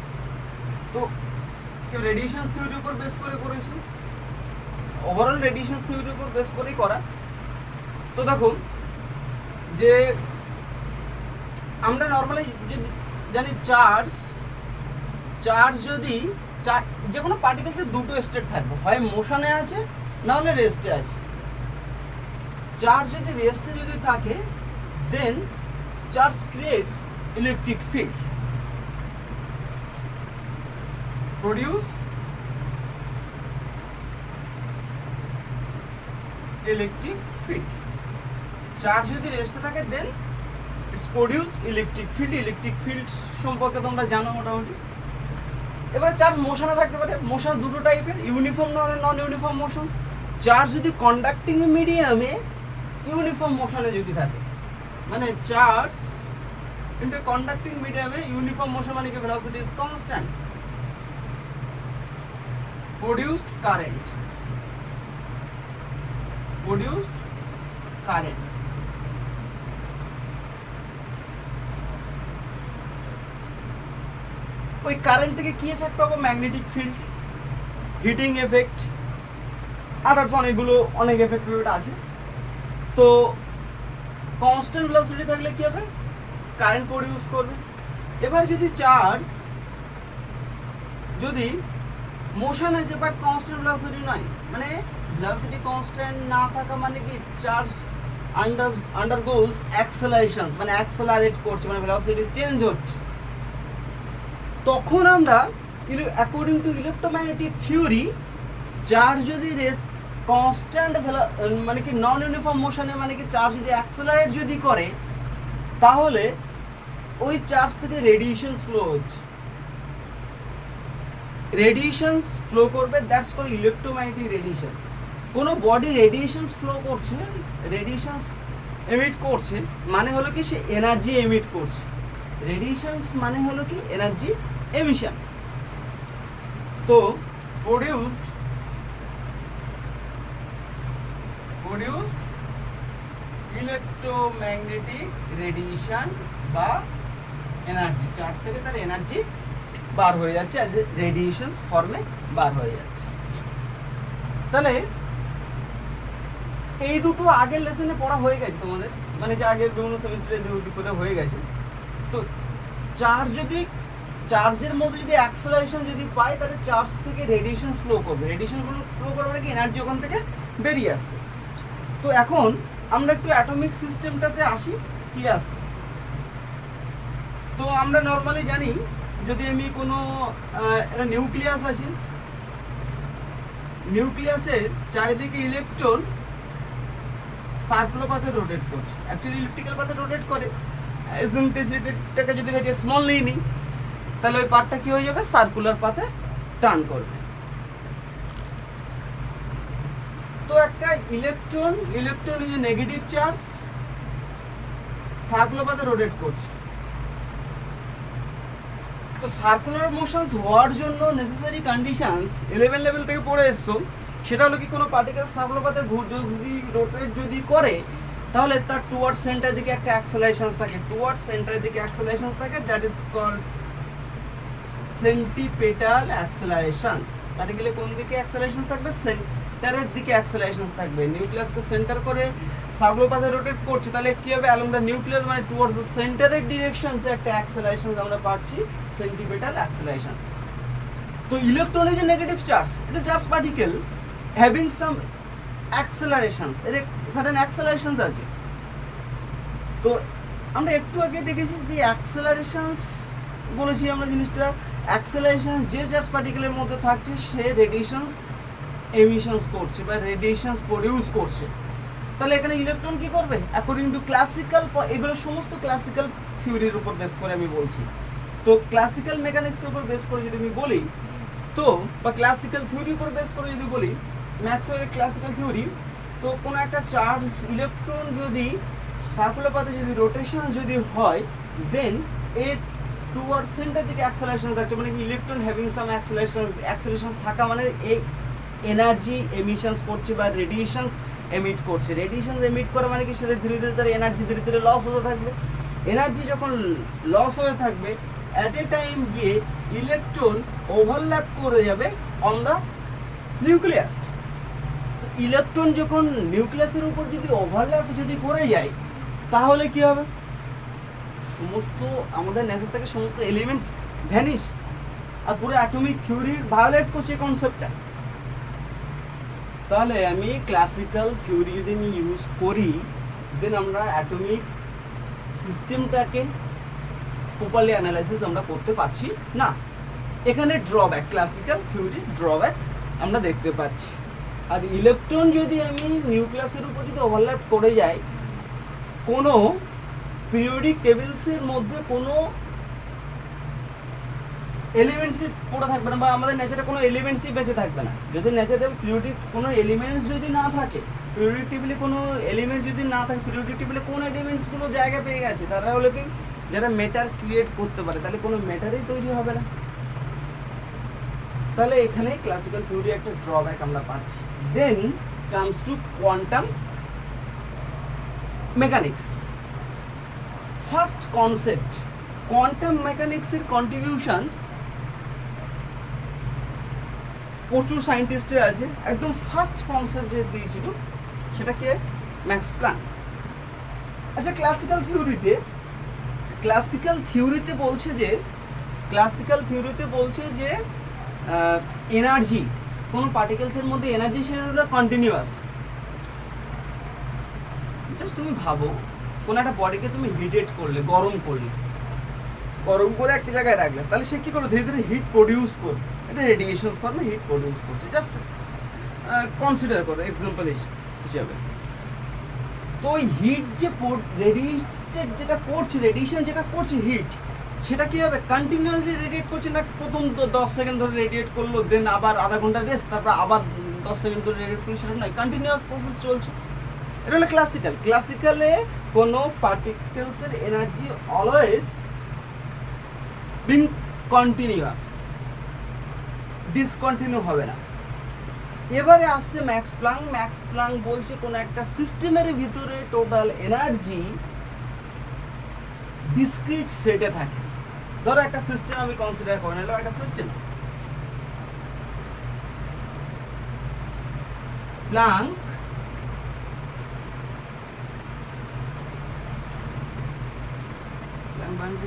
তো কেউ রেডিয়েশন থিওরির উপর বেস করে করেছে, ওভারঅল রেডিয়েশন থিওরির উপর বেস করেই করা। তো দেখো যে আমরা নর্মালি যদি জানি চার্জ যদি যে কোনো পার্টিকেলসের দুটো স্টেট থাকবে, হয় মোশনে আছে না হলে রেস্টে আছে। চার্জ যদি রেস্টে যদি থাকে, then charge creates electric field, produce electric field. Charge যদি রেস্টে থাকে, then it's produce electric field. Electric field সম্পর্কে তোমরা জানো মোটামুটি। এবারে চার্জ মোশনে থাকতে পারে, মোশন দুটো টাইপের, uniform non uniform motions. Charge যদি কন্ডাক্টিং মিডিয়ামে ইউনিফর্ম মোশনে যদি থাকে, মানে চার্জ ইনটু কন্ডাক্টিং মিডিয়ামে ইউনিফর্ম মোশন, মানে কি velocity is constant, produced current ওই কারেন্ট থেকে কি এফেক্ট পাবো? Magnetic field, heating effect, others অনেক এফেক্ট আছে। তো কনস্ট্যান্ট ভেলোসিটি থাকলে কি হবে? কারেন্ট প্রডিউস করবে। এবার যদি চার্জ যদি মোশন আছে বাট কনস্ট্যান্ট ভেলোসিটি নয়, মানে ভেলোসিটি কনস্ট্যান্ট না থাকা মানে কি চার্জ আন্ডারগোজ অ্যাক্সেলারেশনস, মানে অ্যাক্সেলারেট করছে, মানে ভেলোসিটি চেঞ্জ হচ্ছে, তখন আমরা according to electromagnetic theory charge যদি কনস্ট্যান্ট মানে কি নন ইউনিফর্ম মোশনে, মানে কি চার্জ যদি অ্যাক্সেলারেট যদি করে, তাহলে ওই চার্জ থেকে রেডিয়েশনস ফ্লো হচ্ছে, রেডিয়েশনস ফ্লো করবে, দ্যাটস কল্ড ইলেকট্রোম্যাগনেটিক রেডিয়েশনস। কোনো বডি রেডিয়েশনস ফ্লো করছে, রেডিয়েশনস এমিট করছে, মানে হলো কি সে এনার্জি এমিট করছে। রেডিয়েশনস মানে হলো কি এনার্জি এমিশন। তো প্রডিউসড ইলেকট্রোম্যাগনেটিক রেডিয়েশন বা এনার্জি, চার্জ থেকে তার এনার্জি বার হয়ে যাচ্ছে, অ্যাজ এ রেডিয়েশনস ফর্মে বার হয়ে যাচ্ছে। তাহলে এই দুটো আগের লেসনে পড়া হয়ে গেছে তোমাদের, মানে যে আগের বিভিন্ন সেমিস্টারে দুটো করে হয়ে গেছে। তো চার্জের মধ্যে যদি অ্যাক্সেলারেশন যদি পায়, তাহলে চার্জ থেকে রেডিয়েশন ফ্লো করবে, রেডিয়েশন ফ্লো করবে মানে কি এনার্জি ওখান থেকে বেরিয়ে আসছে। তো এখন আমরা একটু অ্যাটমিক সিস্টেমটাতে আসি, কি আসছে। তো আমরা নর্মালি জানি, যদি আমি কোনো একটা নিউক্লিয়াস আছে, নিউক্লিয়াসের চারিদিকে ইলেকট্রন সার্কুলার পাথে রোটেট করছে, অ্যাকচুয়ালি ইলিপ্টিক্যাল পাথে রোটেট করে। এসেন্ট্রিসিটিটাকে যদি রেডিয়াস স্মল নিই, তাহলে ওই পার্টটা কি হয়ে যাবে? সার্কুলার পাথে টার্ন করবে। তো একটা electron is a negative charge, circular পাথে রোটেট করছে। তো সার্কুলার মোশনস হওয়ার জন্য নেসেসারি কন্ডিশনস 11 লেভেল থেকে পড়ে এসছো, সেটা হলো কি কোনো পার্টিকেল সার্কুলার পাথে যদি রোটেট যদি করে, তাহলে তার টুয়ার্ডস সেন্টার দিকে একটা অ্যাক্সেলারেশন থাকে, that is called centripetal accelerations. পার্টিকেলের কোন দিকে অ্যাক্সেলারেশন থাকবে? সেন্টারের দিকে অ্যাক্সেলারেশন থাকবে। নিউক্লিয়াসকে সেন্টার করে সার্কুলার পাথে রোটেট করছে, তাহলে কি হবে? অ্যালং দ্য নিউক্লিয়াস, মানে টুয়ার্ডস দ্য সেন্টারের ডিরেকশনসে একটা অ্যাক্সেলারেশন আমরা পাচ্ছি, সেন্টিপেটাল অ্যাক্সেলারেশনস। তো electron is a negative charge, it is just particle having some accelerations, এর সার্টেন অ্যাক্সেলারেশনস আছে। তো আমরা একটু আগে দেখেছি যে অ্যাক্সেলারেশনস বলেছি আমরা, জিনিসটা অ্যাক্সেলারেশন যে চার্জ পার্টিকেলের মধ্যে থাকছে সে রেডিয়েশনস এমিশনস করছে বা রেডিয়েশনস প্রডিউস করছে। তাহলে এখানে ইলেকট্রন কি করবে? অ্যাকর্ডিং টু ক্লাসিক্যাল, এগুলো সমস্ত ক্লাসিক্যাল থিওরির উপর বেস করে আমি বলছি। তো ক্লাসিক্যাল মেকানিক্সের উপর বেস করে যদি আমি বলি, তো বা ক্লাসিক্যাল থিওরির উপর বেস করে যদি বলি, ম্যাক্সওয়েলের ক্লাসিক্যাল থিওরি, তো কোনো একটা চার্জ ইলেকট্রন যদি সার্কুলার পাথে যদি রোটেশন যদি হয়, দেন এর টুয়ার্ড সেন্টার দিকে অ্যাক্সেলারেশন থাকছে, মানে কি ইলেকট্রন হ্যাভিং সাম অ্যাক্সেলারেশন থাকা মানে এই এনার্জি এমিশনস করছে বা রেডিয়েশনস এমিট করছে। রেডিয়েশনস এমিট করা মানে কি সেটা ধীরে ধীরে তার এনার্জি ধীরে ধীরে লস হতে থাকবে। এনার্জি যখন লস হয়ে থাকবে, অ্যাট এ টাইম গিয়ে ইলেকট্রন ওভারল্যাপ করে যাবে অন দ্য নিউক্লিয়াস। ইলেকট্রন যখন নিউক্লিয়াসের উপর যদি ওভারল্যাপ যদি করে যায়, তাহলে কি হবে? সমস্ত আমাদের নেচার থেকে সমস্ত এলিমেন্টস ভ্যানিশ, আর পুরো অ্যাটমিক থিওরির ভায়োলেট করছে কনসেপ্টটা। তাহলে আমি ক্লাসিক্যাল থিওরি যদি আমি ইউজ করি, দেন আমরা অ্যাটমিক সিস্টেমটাকে প্রপারলি অ্যানালাইসিস আমরা করতে পারছি না। এখানে ড্রব্যাক, ক্লাসিক্যাল থিওরির ড্রব্যাক আমরা দেখতে পাচ্ছি। আর ইলেকট্রন যদি আমি নিউক্লিয়াসের উপর যদি ওভারল্যাপ করে যাই, কোনো পিরিয়ডিক টেবিলসের মধ্যে কোনো এলিমেন্টসই পড়ে থাকবে না, বা আমাদের নেচারে কোনো এলিমেন্টসই বেঁচে থাকবে না। যদি নেচারে পিরিয়ডিক কোনো এলিমেন্টস যদি না থাকে, পিরিয়ডিক টেবিলে কোনো এলিমেন্ট যদি না থাকে, পিরিয়ডিক টেবিলে কোন এলিমেন্টসগুলো জায়গা পেয়ে গেছে, তারা হলো কি যারা ম্যাটার ক্রিয়েট করতে পারে, তাহলে কোনো ম্যাটারই তৈরি হবে না। তাহলে এখানে ক্লাসিক্যাল থিওরি একটা ড্রব্যাক আমরা পাচ্ছি। Then comes to quantum mechanics. First concept, quantum মেকানিক্সের কন্ট্রিবিউশনস প্রচুর সায়েন্টিস্টের আছে, একদম ফার্স্ট কনসেপ্ট যে দিয়েছিল সেটাকে ম্যাক্স প্ল্যাঙ্ক। আচ্ছা, ক্লাসিক্যাল থিওরিতে বলছে যে এনার্জি, কোনো পার্টিকেলসের মধ্যে এনার্জি সেটা হলো কন্টিনিউয়াস। জাস্ট তুমি ভাবো, কোনো একটা বডিকে তুমি হিটেড করলে, গরম করে একটা জায়গায় রাখলে, তাহলে সে কী করবে? ধীরে ধীরে হিট প্রডিউস করবে, এটা রেডিয়েশন ফর্মে হিট প্রডিউস করছে। জাস্ট কনসিডার করো এক্সাম্পল হিসাবে। তো ওই হিট যে রেডিয়েশন যেটা করছে হিট, সেটা কী হবে? কন্টিনিউয়াসলি রেডিয়েট করছে না প্রথম 10 সেকেন্ড ধরে রেডিয়েট করলো, দেন আবার আধা ঘন্টা রেস্ট, তারপর আবার 10 সেকেন্ড ধরে রেডিয়েট করলো, সেটা নয়, কন্টিনিউয়াস প্রসেস চলছে। এটা হলো ক্লাসিক্যালে কোনো পার্টিকেলসের energy always being continuous, discontinue হবে না। এবারে আসছে ম্যাক্স প্ল্যাঙ্ক বলছে কোনো একটা সিস্টেমের ভিতরে টোটাল এনার্জি ডিসক্রিট সেটে থাকে। ধরো একটা সিস্টেম আমি কনসিডার করে নিলাম, একটা সিস্টেম। প্ল্যাঙ্ক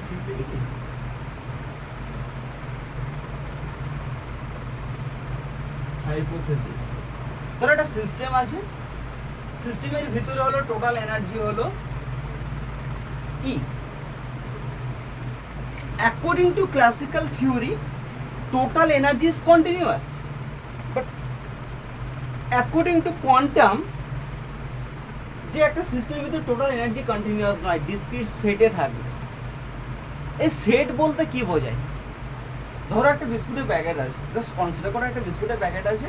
ঠিক দেখেছি? হাইপোথেসিস। ধরো একটা সিস্টেম আছে, সিস্টেমের ভিতরে হলো টোটাল এনার্জি হলো ই। According to classical theory total energy is continuous, but according to quantum যে একটা সিস্টেমের ভিতরে টোটাল এনার্জি কন্টিনিউয়াস নয়, ডিসক্রিট সেটে থাকবে। এই সেট বলতে কি বোঝায়? ধরো একটা বিস্কুটের প্যাকেট আছে, জাস্ট কনসিডার করো একটা বিস্কুটের প্যাকেট আছে।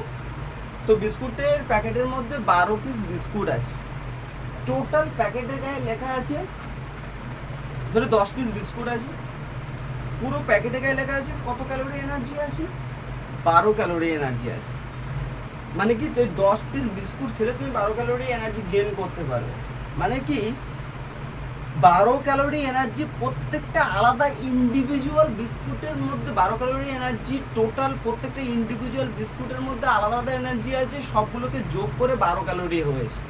তো বিস্কুটের প্যাকেটের মধ্যে 12 পিস বিস্কুট আছে। টোটাল প্যাকেটের গায়ে লেখা আছে, ধরো 10 পিস বিস্কুট আছে, পুরো প্যাকেটের গায়ে লেখা আছে কত ক্যালোরি এনার্জি আছে? 12 ক্যালোরি এনার্জি আছে। মানে কি, তুই 10 পিস বিস্কুট খেলে তুমি 12 ক্যালোরি এনার্জি গেইন করতে পারবে। মানে কি, 12 ক্যালোরি এনার্জি প্রত্যেকটা আলাদা ইন্ডিভিজুয়াল বিস্কুটের মধ্যে 12 ক্যালোরি এনার্জি টোটাল, প্রত্যেকটা ইন্ডিভিজুয়াল বিস্কুটের মধ্যে আলাদা আলাদা এনার্জি আছে, সবগুলোকে যোগ করে 12 ক্যালোরি হয়েছে।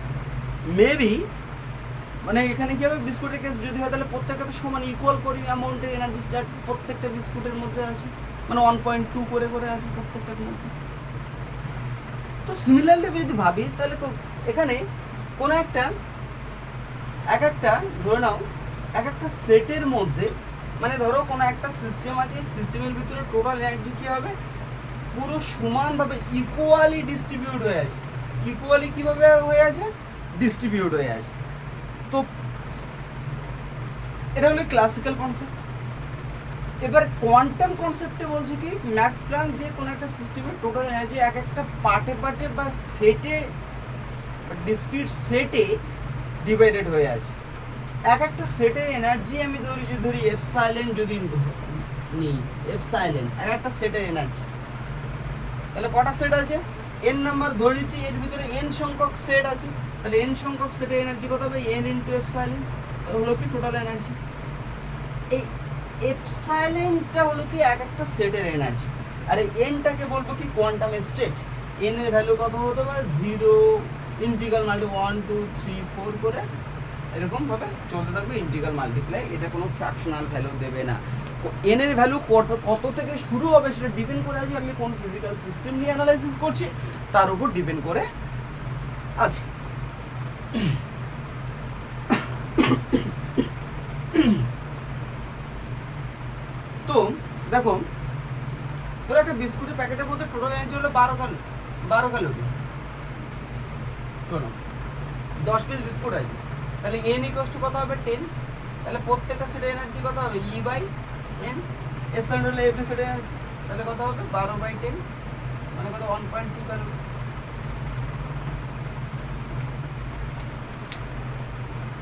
মেবি মানে এখানে কি হবে, বিস্কুটের কেস যদি হয় তাহলে প্রত্যেকটা তো সমান ইকুয়াল অ্যামাউন্টের এনার্জি প্রত্যেকটা বিস্কুটের মধ্যে আছে, মানে 1.2 করে আছে প্রত্যেকটার মধ্যে। তো সিমিলারলি যদি ভাবি তাহলে এখানে কোনো একটা ধরে নাও এক একটা সেটের মধ্যে, মানে ধরো কোনো একটা সিস্টেম আছে, সিস্টেমের ভিতরে টোটাল এনার্জি কী হবে? পুরো সমানভাবে ইকুয়ালি ডিস্ট্রিবিউট হয়ে আছে। ইকুয়ালি কীভাবে হয়ে আছে? ডিস্ট্রিবিউট হয়ে আছে। তো এটা হলো ক্লাসিক্যাল কনসেপ্ট। এবার কোয়ান্টাম কনসেপ্টে বলছে কি, ম্যাক্স প্ল্যাঙ্ক যে কোনো একটা সিস্টেমের টোটাল এনার্জি এক একটা পার্টে বা সেটে, ডিসক্রিট সেটে ডিভাইডেড হয়ে আছে। এক একটা সেটে এনার্জি আমি ধরি এপসাইলন, যদি নিই এপসাইলন এক একটা সেটের এনার্জি, তাহলে কটা সেট আছে? এন নাম্বার ধরে নিচ্ছি, এর ভিতরে এন সংখ্যক সেট আছে, তাহলে এন সংখ্যক সেটের এনার্জি কত হবে? এন ইন্টু এপসাইলন, তাহলে হলো কি টোটাল এনার্জি। এই এপসাইলনটা হলো কি এক একটা সেটের এনার্জি, আর এই এনটাকে বলবো কি কোয়ান্টাম স্টেট। এন এর ভ্যালু কত হতে পারে? 0 ইন্টিগ্রাল মাল্টি 1 2 3 4 করে এরকম ভাবে চলতে থাকবে, ইন্টিগ্রাল মাল্টিপ্লাই। এটা কোনো ফ্র্যাকশনাল ভ্যালু দেবে না। এন এর ভ্যালু কত থেকে শুরু হবে সেটা ডিপেন্ড করে আছে আমি কোন ফিজিক্যাল সিস্টেম নিয়ে অ্যানালাইসিস করছি, তার উপর ডিপেন্ড করে আছে। তো দেখো, ধরো একটা বিস্কুটের প্যাকেটের মধ্যে টোটাল এনার্জি হলো 12 ক্যালোরি। 10 পিস বিস্কুট আছে, তাহলে এন ইকুয়ালস টু কত হবে? 10। তাহলে প্রত্যেকটা সেটের এনার্জি কত হবে? E by N. এপসাইলন হলো এভরি সেটের এনার্জি, তাহলে কত হবে? 12/10, মানে কত? 1.2 ক্যালোরি।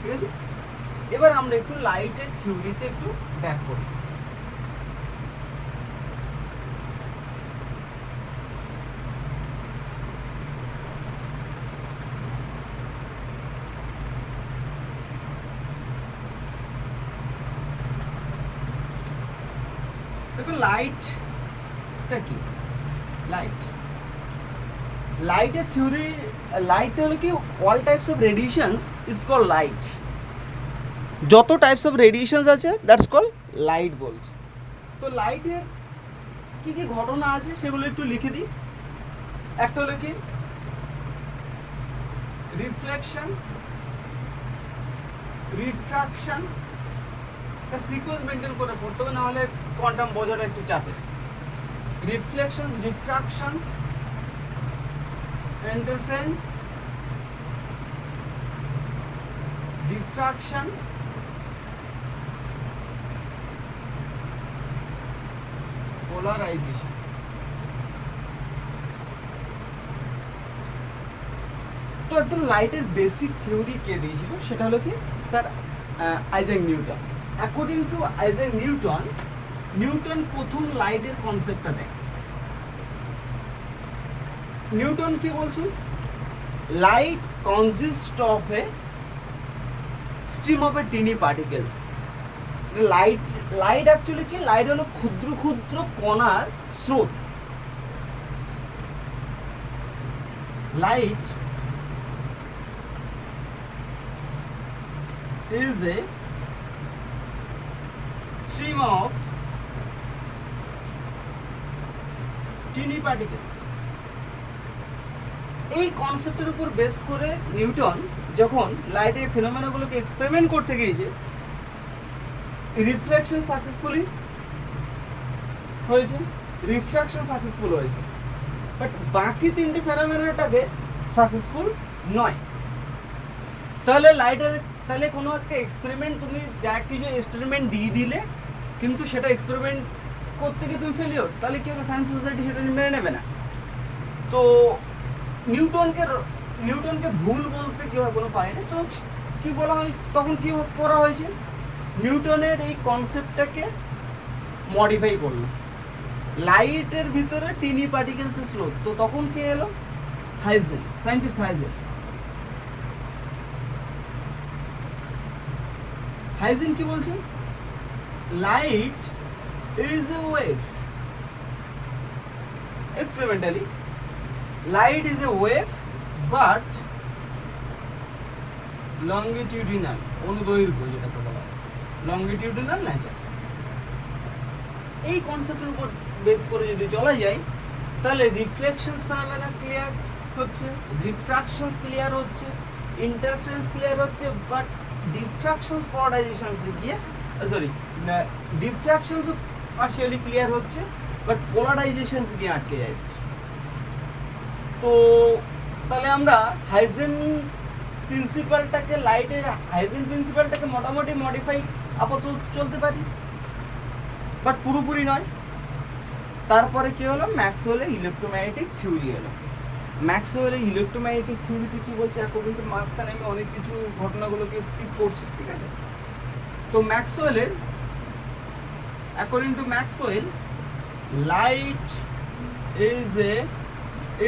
ঠিক আছে, এবার আমরা একটু লাইটের থিওরিতে একটু ব্যাক করি। দেখো লাইটটা কি? লাইট লাইটের থিওরি, লাইট হলো কি all types of radiations is call light. যত টাইপস অফ রেডিয়েশনস আছে দ্যাটস কল লাইট বলছে। তো লাইটের কী কী ঘটনা আছে সেগুলো একটু লিখে দিই। একটা হলো কি রিফ্লেকশন, রিফ্রাকশন, একটা সিকোয়েন্স মেনটেন করে পড়তে হবে, নাহলে কোয়ান্টাম বোঝাটা একটু চাপের। Reflections, refractions, interference, diffraction, polarisation. তো একদম লাইটের বেসিক থিওরি কে দিয়েছিল সেটা হলো কি sir Isaac Newton. According to Isaac Newton, Newton প্রথম লাইটের কনসেপ্টটা দেয়। নিউটন কি বলছেন? Light consist of A stream of A tiny particles. Light light actually কি, লাইট হলো ক্ষুদ্র ক্ষুদ্র কণার স্রোত। Light is a stream of tiny particles। এই কনসেপ্টের উপর বেস করে নিউটন যখন লাইটের ফেনোমেনাগুলোকে এক্সপেরিমেন্ট করতে গিয়েছে, রিফ্লেকশন সাকসেসফুলি হয়েছে, রিফ্রাকশন সাকসেসফুল হয়েছে, বাট বাকি তিনটি ফেনোমেনাটাকে সাকসেসফুল নয়। তাহলে লাইটের, তাহলে কোনো একটা এক্সপেরিমেন্ট তুমি যা কিছু এক্সপেরিমেন্ট দিয়ে দিলে কিন্তু সেটা এক্সপেরিমেন্ট করতে গিয়ে তুমি ফেলিওর, তাহলে কি হবে? সায়েন্স সোসাইটি সেটা মেনে নেবে না। তো নিউটনকে ভুল বলতে কেউ কোনো পারেনি। তো কি বলা হয় তখন, কি করা হয়েছে? নিউটনের এই কনসেপ্টটাকে মডিফাই করলো। লাইটের ভিতরে টিনি পার্টিকেলসের স্রোত। তো তখন কে এলো? Hygiene, scientist hygiene. হাইজেন কি বলছেন? Light is a wave. Experimentally light is a wave but longitudinal, অনুদৈর্ঘ্য যেটাকে বলা হয়, লংগিটিউডিনাল নেচার। এই কনসেপ্টের উপর বেস করে যদি চলা যায় তাহলে রিফ্লেকশনস ফেনোমেনা ক্লিয়ার হচ্ছে, রিফ্রাকশনস ক্লিয়ার হচ্ছে, ইন্টারফারেন্স ক্লিয়ার হচ্ছে, বাট ডিফ্রাকশনস পোলারাইজেশনসে গিয়ে ডিফ্রাকশনসও পার্শিয়ালি ক্লিয়ার হচ্ছে, বাট পোলারাইজেশনস গিয়ে আটকে যাচ্ছে। তো তাহলে আমরা হাইজেন প্রিন্সিপালটাকে, লাইটের হাইজেন প্রিন্সিপালটাকে মোটামুটি মডিফাই আপাতত চলতে পারি, বাট পুরোপুরি নয়। তারপরে কি হলো? ম্যাক্সওয়েলের ইলেকট্রোম্যাগনেটিক থিওরি এলো। ম্যাক্সওয়েলের ইলেকট্রোম্যাগনেটিক থিওরিতে কি বলছে, এখন কিন্তু মাঝখানে আমি অনেক কিছু ঘটনাগুলোকে স্কিপ করছি, ঠিক আছে? তো ম্যাক্সওয়েলের, according to Maxwell, light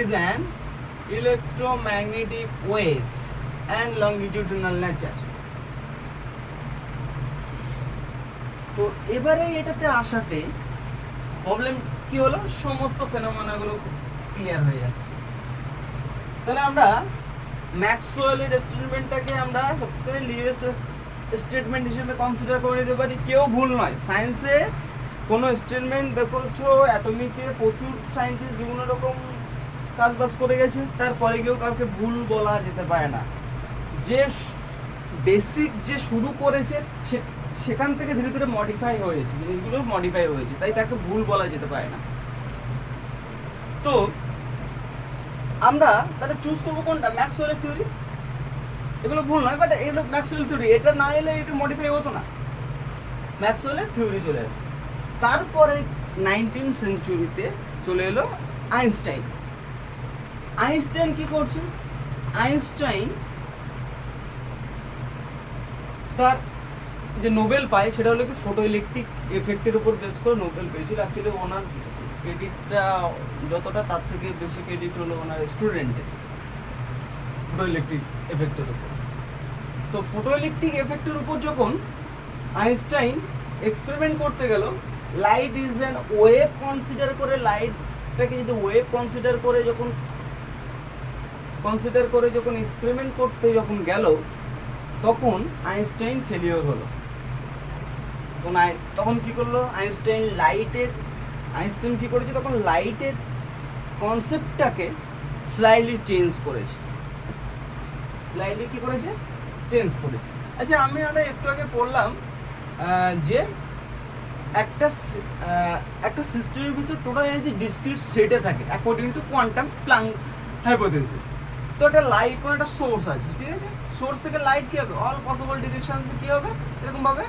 is an electromagnetic wave and longitudinal nature। তো এবারে এটাতে আসাতে প্রবলেম কি হলো? সমস্ত ফেনোমেনাগুলো ক্লিয়ার হয়ে যাচ্ছে। তাহলে আমরা ম্যাক্সওয়েলের স্টেটমেন্টটাকে আমরা সবথেকে লিয়েস্ট স্টেটমেন্ট হিসেবে কনসিডার করে নিতে পারি। কেউ ভুল নয়। সায়েন্সে কোনো স্টেটমেন্ট দেখছো, অ্যাটমিকে প্রচুর সায়েন্টিস্ট বিভিন্ন রকম কাজবাজ করে গেছে, তারপরে কেউ কাউকে ভুল বলা যেতে পারে না। যে বেসিক যে শুরু করেছে সেখান থেকে ধীরে ধীরে মডিফাই হয়েছে, জিনিসগুলো মডিফাই হয়েছে, তাই তাকে ভুল বলা যেতে পারে না। তো আমরা তাহলে চুজ করবো কোনটা? ম্যাক্সওয়েলের থিওরি। এগুলো ভুল নয়, বাট এগুলো ম্যাক্সওয়েল থিওরি। এটা না এলে এটা মডিফাই হতো না। ম্যাক্সওয়েলের থিওরি চলে এলো। তারপরে 19th সেঞ্চুরিতে চলে এলো আইনস্টাইন। আইনস্টাইন কি করছেন? আইনস্টাইন তার যে নোবেল পায় সেটা হলো কি ফটো ইলেকট্রিক এফেক্টের উপর বেস করে নোবেল পেয়েছিল। অ্যাকচুয়ালি ওনার ক্রেডিটটা যতটা, তার থেকে বেশি ক্রেডিট হলো ওনার স্টুডেন্টের, ফটো ইলেকট্রিক এফেক্টের উপর। তো ফটো ইলেকট্রিক এফেক্টের উপর যখন আইনস্টাইন এক্সপেরিমেন্ট করতে গেল, light is an wave consider করে, লাইটটাকে যদি ওয়েভ কনসিডার করে যখন কনসিডার করে যখন এক্সপেরিমেন্ট করতে যখন গেল তখন আইনস্টাইন ফেলিওর হলো। তখন কি করলো আইনস্টাইন কি করেছে, তখন লাইটের কনসেপ্টটাকে স্লাইডলি চেঞ্জ করেছে। আচ্ছা, আমি ওটা একটু আগে পড়লাম যে একটা সিস্টেমের ভিতর টোটাল এনার্জি ডিসক্রিট সেটে থাকে according to quantum Planck hypothesis. তো একটা লাইট কোনো একটা সোর্স আছে, ঠিক আছে, সোর্স থেকে লাইট কি হবে, অল পসিবল ডিরেকশনসে কি হবে, এরকম ভাবে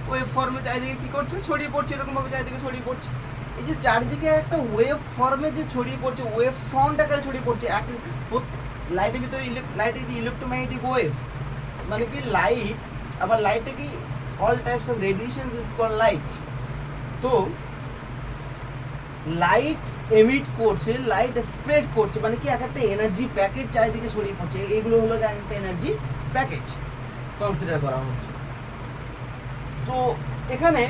ওয়েভ ফর্মে চারিদিকে কি করছে, ছড়িয়ে পড়ছে, এরকম ভাবে চারিদিকে ছড়িয়ে পড়ছে। এই যে চারিদিকে একটা ওয়েভ ফর্মে যে ছড়িয়ে পড়ছে, ওয়েভ ফর্ম আকারে ছড়িয়ে পড়ছে, লাইটের ভিতরে লাইটের যে ইলেকট্রোম্যাগনেটিক ওয়েভ, মানে কি লাইট, আবার লাইটে কি all types of radiations is called light. তো লাইট এমিট করছে, লাইট স্প্রেড করছে, মানে কি এক একটা এনার্জি প্যাকেট চারিদিকে ছড়িয়ে পড়ছে, এগুলো হলো একটা এনার্জি প্যাকেট কনসিডার করা হচ্ছে। তো এখানে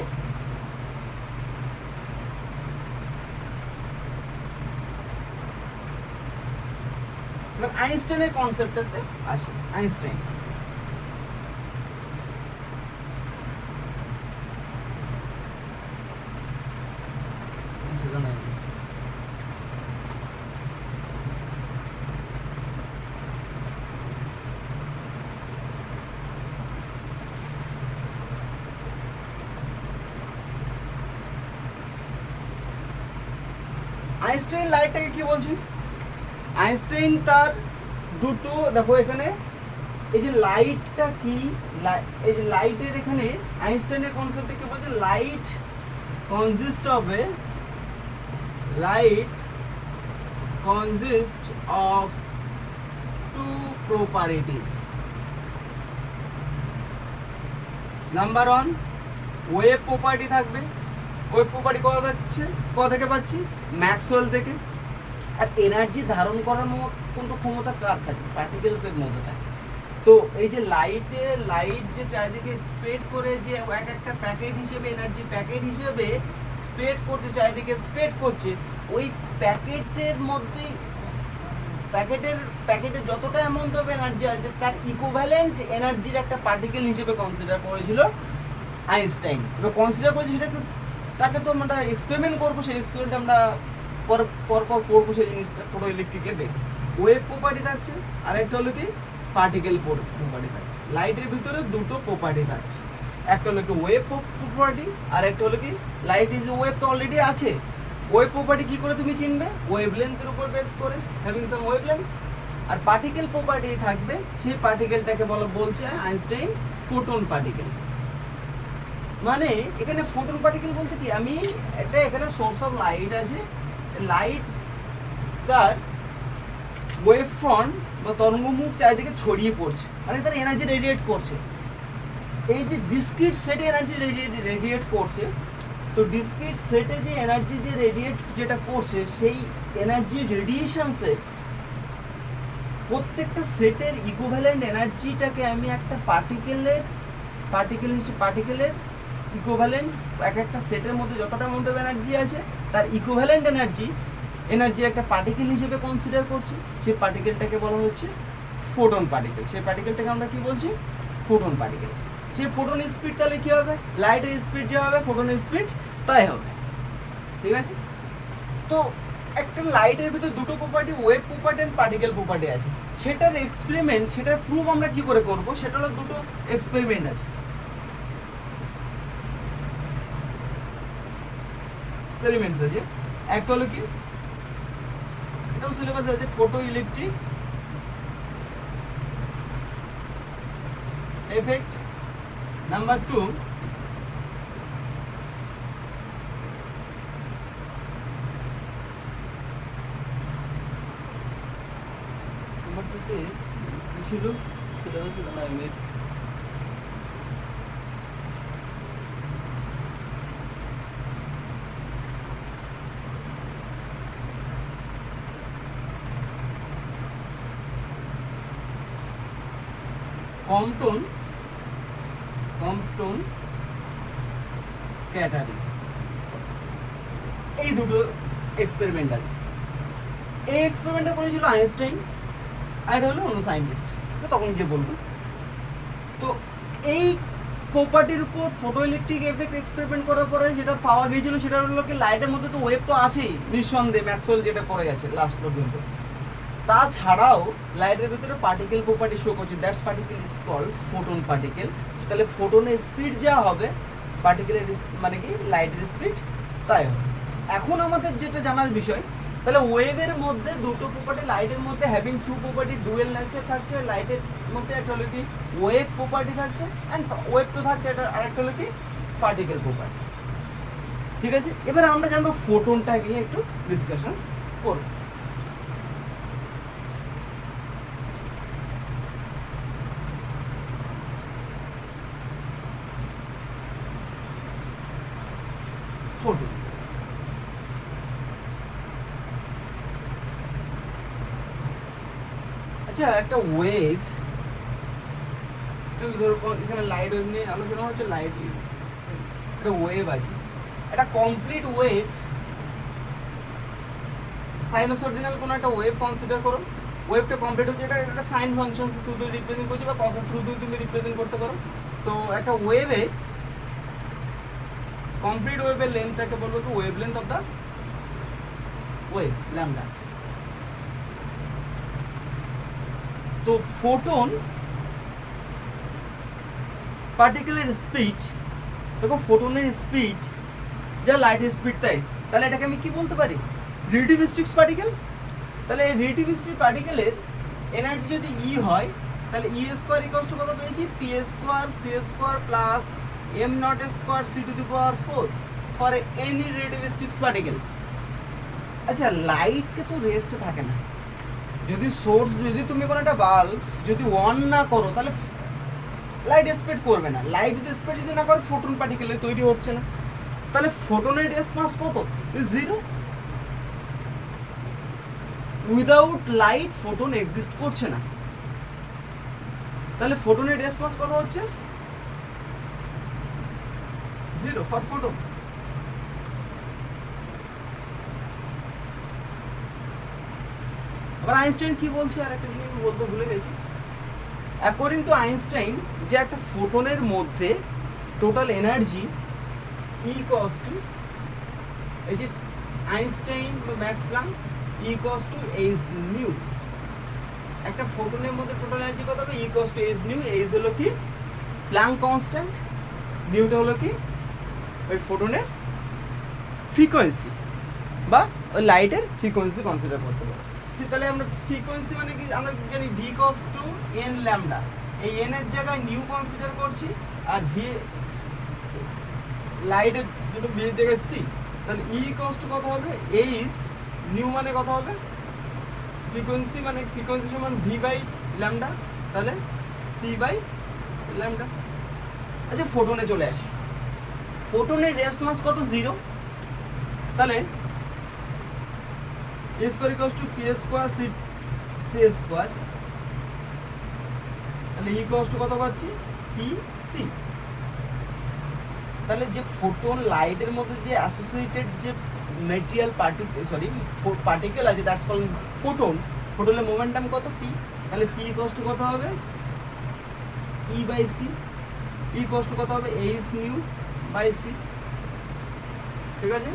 আইনস্টাইনের কনসেপ্টটাতে আসে। আইনস্টাইন আইনস্টাইন লাইটটাকে কি বলছি, আইনস্টাইন তার দুটো, দেখো এখানে এই যে লাইটটা কি, এই যে লাইটের এখানে আইনস্টাইনের কনসেপ্টে কি বলছে, light consist of two properties. Number 1 wave property থাকবে। ওয়েভ প্রপার্টি কোথা থেকে পাচ্ছি, ম্যাক্সওয়েল থেকে। আর এনার্জি ধারণ করার মতো ক্ষমতা কার থাকে, পার্টিকেলসের মধ্যে থাকে। তো এই যে লাইট যে চারিদিকে স্প্রেড করে, যে এক একটা প্যাকেট হিসেবে, এনার্জি প্যাকেট হিসেবে স্প্রেড করছে, চারিদিকে স্প্রেড করছে, ওই প্যাকেটের মধ্যে প্যাকেটে যতটা অ্যামাউন্ট অফ এনার্জি আছে তার ইকুইভ্যালেন্ট এনার্জির একটা পার্টিকেল হিসেবে কনসিডার করেছিল আইনস্টাইন। এবার কনসিডার করেছি সেটা একটু, তাকে তো আমরা এক্সপেরিমেন্ট করবো, সেই এক্সপেরিমেন্ট আমরা পরপর করবো সেই জিনিসটা। Photo electric effect, wave property থাকছে, আর একটা হলো কি পার্টিকেল প্রপার্টি থাকছে। লাইটের ভিতরে দুটো প্রপার্টি থাকছে, একটা হলো কি ওয়েভ প্রপার্টি, আর একটা হলো কি লাইট ইজ ওয়েভ তো অলরেডি আছে। ওয়েভ প্রপার্টি কি করে তুমি চিনবে, ওয়েভলেন্থের উপর বেস করে, হ্যাভিং সাম ওয়েভলেন্থ। আর পার্টিকেল প্রপার্টি থাকবে, সেই পার্টিকেলটাকে বলছে আইনস্টাইন ফোটন পার্টিকেল। মানে এখানে ফোটন পার্টিকেল বলছে কি, আমি একটা এখানে সোর্স অফ লাইট আছে, লাইট তার ওয়েভ ফ্রন্ট বা তরঙ্গমুখ চারিদিকে ছড়িয়ে পড়ছে, মানে তার এনার্জি রেডিয়েট করছে। এই যে ডিসক্রিট সেটে এনার্জি রেডিয়েট করছে, তো ডিসক্রিট সেটে যে এনার্জি যে রেডিয়েট যেটা করছে, সেই এনার্জি রেডিয়েশনসে প্রত্যেকটা সেটের ইকুইভ্যালেন্ট এনার্জিটাকে আমি একটা পার্টিকেলের ইকুইভ্যালেন্ট, এক একটা সেটের মধ্যে যতটা অ্যামাউন্ট অফ এনার্জি আছে তার ইকুইভ্যালেন্ট এনার্জির একটা পার্টিকেল হিসেবে কনসিডার করছি। সেই পার্টিকেলটাকে বলা হচ্ছে ফোটন পার্টিকেল। সেই পার্টিকেলটাকে আমরা কি বলছি, ফোটন পার্টিকেল। সেই ফোটন স্পিড তাহলে কি হবে, লাইটের স্পিড যে হবে ফোটনের স্পিড তাই হবে, ঠিক আছে। তো একটা লাইটের ভিতরে দুটো property, wave property and particle property আছে। সেটার এক্সপেরিমেন্ট, সেটার প্রুফ আমরা কি করে করব, সেটা হলো দুটো এক্সপেরিমেন্ট আছে। এক্সপেরিমেন্টস আছে, একটা হলো কি, এটাও সিলেবাসে আছে, ফটো ইলেকট্রিক এফেক্ট। নাম্বার 2 কি ছিল সিলেবাসে, আমি কম্পটন স্ক্যাটারিং, এই দুটো এক্সপেরিমেন্ট আছে। এই এক্সপেরিমেন্টটা করেছিল আইনস্টাইন। আর এটা হলো অন্য সায়েন্টিস্ট, তখন গিয়ে বলবো। তো এই প্রপার্টির উপর ফটো ইলেকট্রিক এফেক্ট এক্সপেরিমেন্ট করার পরে যেটা পাওয়া গিয়েছিল সেটা হলো কি লাইটের মধ্যে তো ওয়েভ তো আছেই নিঃসন্দেহে, ম্যাক্সওয়েল যেটা করে গেছে লাস্ট পর্যন্ত। তাছাড়াও লাইটের ভিতরে পার্টিকেল প্রপার্টি শো করছে, that's particle is called photon particle. তাহলে ফোটনের স্পিড যা হবে পার্টিকেলের মানে কি লাইটের স্পিড তাই হবে। এখন আমাদের যেটা জানার বিষয়, তাহলে ওয়েভের মধ্যে দুটো প্রপার্টি, লাইটের মধ্যে having to property dual nature থাকছে, লাইটের মধ্যে একটা হলো কি ওয়েভ প্রপার্টি থাকছে, অ্যান্ড ওয়েভ তো থাকছে, এটা আরেকটা হলো কি পার্টিকেল প্রপার্টি। ঠিক আছে, এবার আমরা জানবো ফোটনটা নিয়ে একটু ডিসকাশন করব। ফোটন আচ্ছা, একটা ওয়েভ, এখানে লাইট ওয়েভ নিয়ে আলোচনা হচ্ছে, লাইট একটা ওয়েভ আছে, একটা কমপ্লিট ওয়েভ, সাইনোসয়েডাল কোনো একটা ওয়েভ কনসিডার করো। ওয়েভটা কমপ্লিট হচ্ছে, এটা একটা সাইন ফাংশন থ্রু দিয়ে রিপ্রেজেন্ট করছে বা কসের থ্রু দিয়ে তুমি রিপ্রেজেন্ট করতে পারো। তো একটা ওয়েভে কমপ্লিট ওয়েভের লেন্থটাকে বলবো কি wave length of the wave, lambda. তো ফোটন পার্টিকেলের স্পিড, দেখো ফোটনের স্পিড যা লাইটের স্পিড তাই, তাহলে এটাকে আমি কি বলতে পারি, রিলেটিভিস্টিক পার্টিকেল। তাহলে এই রিলেটিভিস্টিক পার্টিকেলের এনার্জি যদি ই হয়, তাহলে ই স্কোয়ার ইকুয়ালস টু কত পেয়েছি, P square C square plus M not square C to the power 4 for any relativistic particle. আচ্ছা, লাইটকে তো রেস্ট থাকে না, যদি সোর্স, যদি তুমি কোনো একটা বাল্ব যদি অন না করো তাহলে লাইট স্প্রেড করবে না। লাইট যদি স্প্রেড যদি না করে ফোটন পার্টিকেল তৈরি হচ্ছে না, তাহলে ফোটনের রেস্ট মাস কত, 0। উইদাউট লাইট ফোটন এক্সিস্ট করছে না, তাহলে ফোটনের রেস্ট মাস কত হচ্ছে, 0 ফর ফোটন। আবার আইনস্টাইন কি বলছে, আর একটা জিনিস বলতে ভুলে গেছি। অ্যাকর্ডিং টু আইনস্টাইন, যে একটা ফোটনের মধ্যে টোটাল এনার্জি ইকুয়ালস টু, এই যে আইনস্টাইন বা Max Planck equals to H nu, একটা ফোটনের মধ্যে টোটাল এনার্জি কত হবে, equals to H nu. H হলো কি প্ল্যাঙ্ক কনস্ট্যান্ট, নিউটা হলো কি ওই ফোটনের ফ্রিকোয়েন্সি বা ওই লাইটের ফ্রিকোয়েন্সি কনসিডার করতে পারি। তাহলে আমরা ফ্রিকোয়েন্সি মানে কি, আমরা জানি V equals to N lambda, এই এন এর জায়গায় নিউ কনসিডার করছি, আর ভি লাইটের যেটা ভি এর জায়গায় সি, তাহলে ই ইকুয়ালস টু কত হবে, এইচ নিউ মানে কত হবে, ফ্রিকোয়েন্সি মানে ফ্রিকোয়েন্সি সমান ভি বাই ল্যামডা, তাহলে সি বাই ল্যামডা। আচ্ছা, ফোটনে চলে আসি। ফোটনের রেস্ট মাস কত, 0। তাহলে E square equals to P square C square, তাহলে ইকুয়ালস টু কত পাচ্ছি, পি সি। তাহলে যে ফোটন লাইটের মধ্যে যে অ্যাসোসিয়েটেড যে মেটেরিয়াল পার্টিকেল আছে, দ্যাটস কল্ড ফোটন। ফোটনের মোমেন্টাম কত, পি। তাহলে পি ইকুয়ালস টু কত হবে, E by C. E equals to কত হবে, এইচ নিউ বাই সি। ঠিক আছে,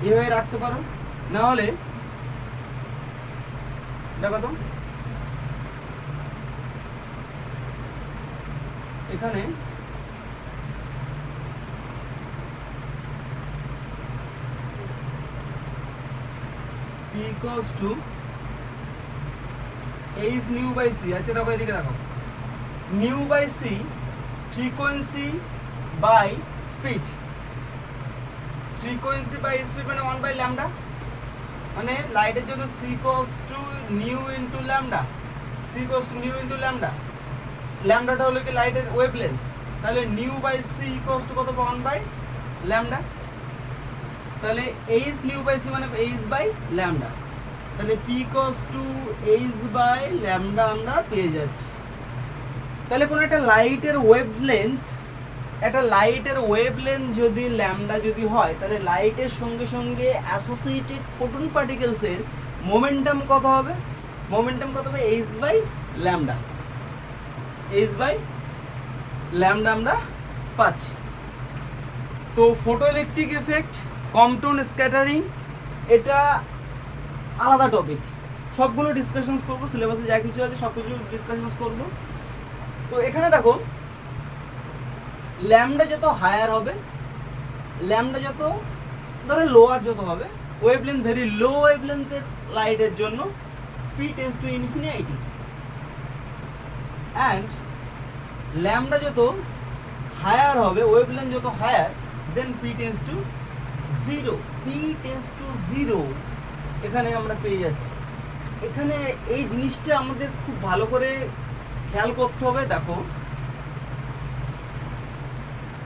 এভাবে রাখতে পারো, না হলে দেখো তো এখানে P equals to H nu by C। আচ্ছা দেখো এদিকে দেখো, nu by C frequency by speed, frequency by speed মানে 1 বাই ল্যামডা, মানে লাইটের জন্য C equals to nu into lambda, C equals to nu into lambda. ল্যামডাটা হলো কি লাইটের ওয়েভলেন্থ, তাহলে nu by C equals to কত, 1 বাই ল্যামডা। তাহলে h nu বাই c মানে h বাই ল্যামডা, তাহলে p equals to h by lambda আমরা পেয়ে যাচ্ছি। তাহলে কোন একটা লাইটের ওয়েভলেন্থ যদি ল্যামডা যদি হয়, তাহলে লাইটের সঙ্গে সঙ্গে অ্যাসোসিয়েটেড ফোটন পার্টিকেলস এর মোমেন্টাম কত হবে, মোমেন্টাম কত হবে H by lambda, H by lambda আমরা পাচ্ছি। তো photo electric effect, Compton scattering, এটা আলাদা টপিক, সবগুলো ডিসকাশনস করবো, সিলেবাসে যা কিছু আছে সব কিছু ডিসকাশনস করবো। তো এখানে দেখো ল্যামডা যত হায়ার হবে, ল্যামডা যত ধরো লোয়ার যত হবে, ওয়েভলেন্থ ভেরি লো ওয়েভলেন্থের লাইটের জন্য P tends to infinity, and lambda যত হায়ার হবে, ওয়েভলেন্থ যত higher, then P tends to zero, P tends to zero এখানে আমরা পেয়ে যাচ্ছি। এখানে এই জিনিসটা আমাদের খুব ভালো করে খেয়াল করতে হবে। দেখো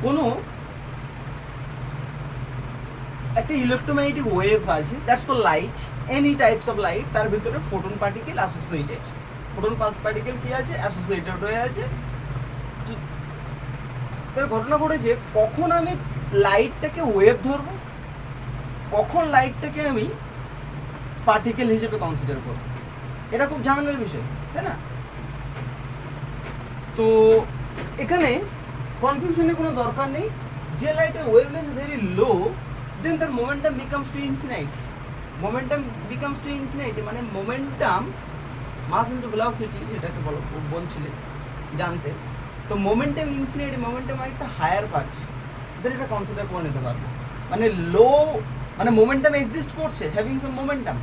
কোনো একটা ইলেকট্রোম্যাগনেটিক ওয়েভ আছে, that's call light, any types of light, তার ভিতরে photon particle associated, photon particle কি আছে অ্যাসোসিয়েটেড হয়ে আছে। এর ঘটনা ঘটেছে কখন আমি লাইটটাকে ওয়েভ ধরবো, কখন লাইটটাকে আমি পার্টিকেল হিসেবে কনসিডার করব, এটা খুব ঝামেলার বিষয়, তাই না? তো এখানে কনফিউশনের কোনো দরকার নেই। যে লাইটের ওয়েভলেন্থ ভেরি লো, দেন তার momentum becomes to infinity, momentum becomes to infinity মানে মোমেন্টাম মাস ইনটু ভেলোসিটি, যেটা একটা বলছিলেন জানতে। তো মোমেন্টাম ইনফিনিটি, মোমেন্টাম একটা হায়ার পাচ্ছি, দেন এটা কনসিডার করে নিতে পারবো। মানে লো মানে মোমেন্টাম এক্সিস্ট করছে, হ্যাভিং সাম মোমেন্টাম।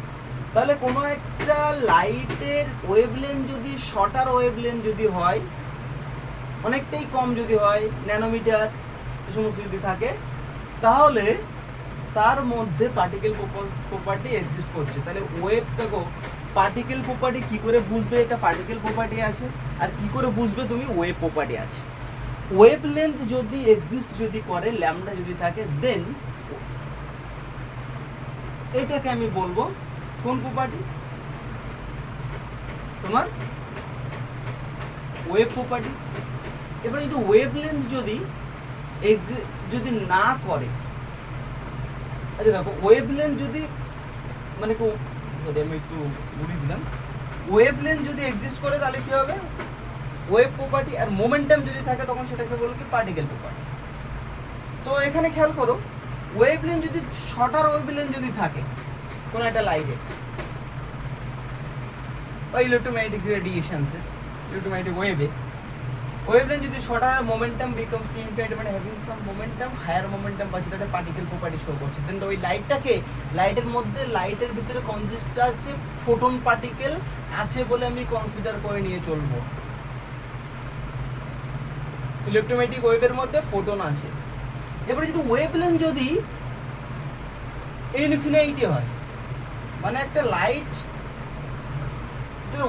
তাহলে কোনো একটা লাইটের ওয়েভলেন্থ যদি শর্টার ওয়েভলেন্থ যদি হয়, অনেকটাই কম যদি হয়, ন্যানোমিটার এই সমস্ত যদি থাকে, তাহলে তার মধ্যে পার্টিকেল প্রপার্টি এক্সিস্ট করছে। তাহলে ওয়েভ দেখো পার্টিকেল প্রপার্টি কি করে বুঝবে এটা পার্টিকেল প্রপার্টি আছে, আর কি করে বুঝবে তুমি ওয়েভ প্রপার্টি আছে। ওয়েভ লেন্থ যদি এক্সিস্ট যদি করে, ল্যামডা যদি থাকে, দেন এটাকে আমি বলবো কোন প্রপার্টি, তোমার ওয়েভ প্রপার্টি। এবার যদি ওয়েভ লেন্থ যদি না করে, আচ্ছা দেখো ওয়েভ লেন্থ যদি মানে আমি একটু ঘুরিয়ে দিলাম, ওয়েভ লেন্থ যদি এক্সিস্ট করে তাহলে কি হবে ওয়েভ প্রপার্টি, আর মোমেন্টাম যদি থাকে তখন সেটাকে বলবো কি পার্টিকেল প্রপার্টি। তো এখানে খেয়াল করো ওয়েভ লেন্থ যদি শর্টার ওয়েভ লেন্থ যদি থাকে কোনো একটা লাইটের বা ইলেকট্রোম্যাগনেটিক রেডিয়েশনসের, ইলেকট্রোম্যাগনেটিক ওয়েভলেন্থ যদি shorter, momentum becomes to infinity মানে having some momentum, higher momentum পাচ্ছি, তাহলে পার্টিকেল প্রপার্টি শো করছে। দেন ওই লাইটটাকে, লাইটের মধ্যে লাইটের ভিতরে কনজিস্ট আছে ফোটন পার্টিকেল আছে বলে আমি কনসিডার করে নিয়ে চলবো। ইলেকট্রোম্যাগনেটিক ওয়েভের মধ্যে ফোটন আছে। এবারে যদি ওয়েভলেন্থ যদি ইনফিনিটি হয়, মানে একটা লাইট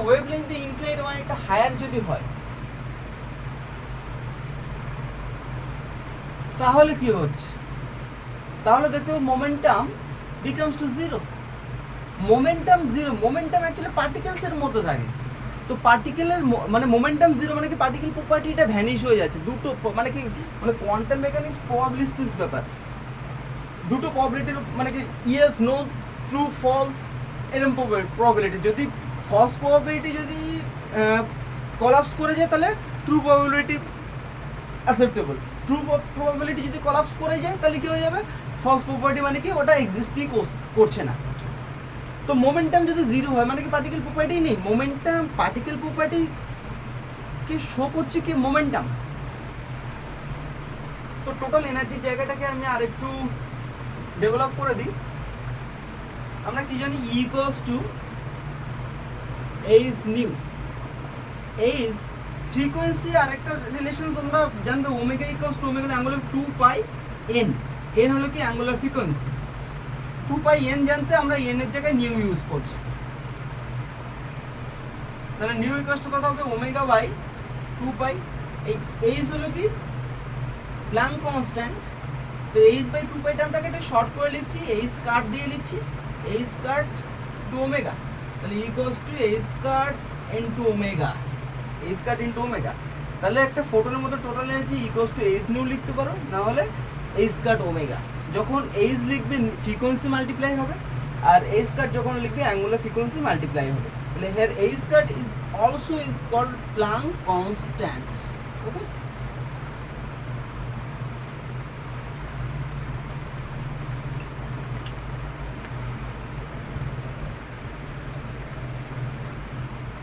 ওয়েভলেন্থ ইনফিনিটি মানে একটা হায়ার যদি হয়, তাহলে কি হচ্ছে, তাহলে দেখো momentum becomes to zero, momentum zero. Momentum actually পার্টিকেলসের মধ্যে থাকে, তো পার্টিকেলের মানে মোমেন্টাম জিরো মানে কি পার্টিকেল প্রপার্টিটা ভ্যানিশ হয়ে যাচ্ছে। দুটো মানে কি মানে কোয়ান্টাম মেকানিক্স প্রবাবিলিস্টিক্স ব্যাপার, দুটো প্রবাবিলিটির মানে কি ইয়েস নো ট্রু ফলস এরকম প্রবাবিলিটি। যদি ফলস প্রবাবিলিটি যদি কলাপস করে যায় তাহলে true probability acceptable, true probability যদি কলাপস করে যায় তাহলে কি হয়ে যাবে ফলস প্রপার্টি, মানে কি ওটা এক্সিস্টই করছে না। তো মোমেন্টাম যদি জিরো হয় মানে কি পার্টিকেল প্রপার্টি নেই, মোমেন্টাম পার্টিকেল প্রপার্টি কি শো করছে কি মোমেন্টাম। তো টোটাল এনার্জি জায়গাটাকে আমি আরেকটু ডেভেলপ করে দিই। আমরা কি জানি E equals to H nu, h frequency আর একটা রিলেশন তোমরা জানবে, omega equals to omega angular 2 pi n, n হলো কি অ্যাঙ্গুলার ফ্রিকোয়েন্সি। 2 পাই n জানতে আমরা n এর জায়গায় নিউ ইউজ করছি, তাহলে নিউ ইকুয়ালস টু কত হবে ওমেগা বাই 2 পাই। এই এইচ হলো কি প্ল্যাঙ্ক কনস্ট্যান্ট, তো এইচ বাই 2 পাই টার্মটাকে একটু শর্ট করে লিখছি, এইচ কাট দিয়ে লিখছি, এইচ কাট টু ওমেগা, তাহলে equals to H cut into omega, H cut into omega. তাহলে একটা ফোটনের মধ্যে total energy equals to H new লিখতে পারো, না হলে এইচ কাট ওমেগা। যখন এইচ লিখবে ফ্রিকোয়েন্সি মাল্টিপ্লাই হবে, আর এইচ কাট যখন লিখবে অ্যাঙ্গুলার ফ্রিকোয়েন্সি মাল্টিপ্লাই হবে। তাহলে here a squared is also is called Planck constant. Okay.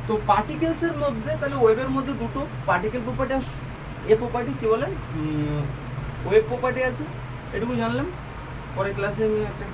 তো পার্টিকেলস এর মধ্যে তাহলে ওয়েভের মধ্যে দুটো পার্টিকেল প্রপার্টি আর এ প্রপার্টি কি বলেন ওয়েভ প্রপার্টি আছে, এটুকু জানলাম। পরের ক্লাসে আমি একটা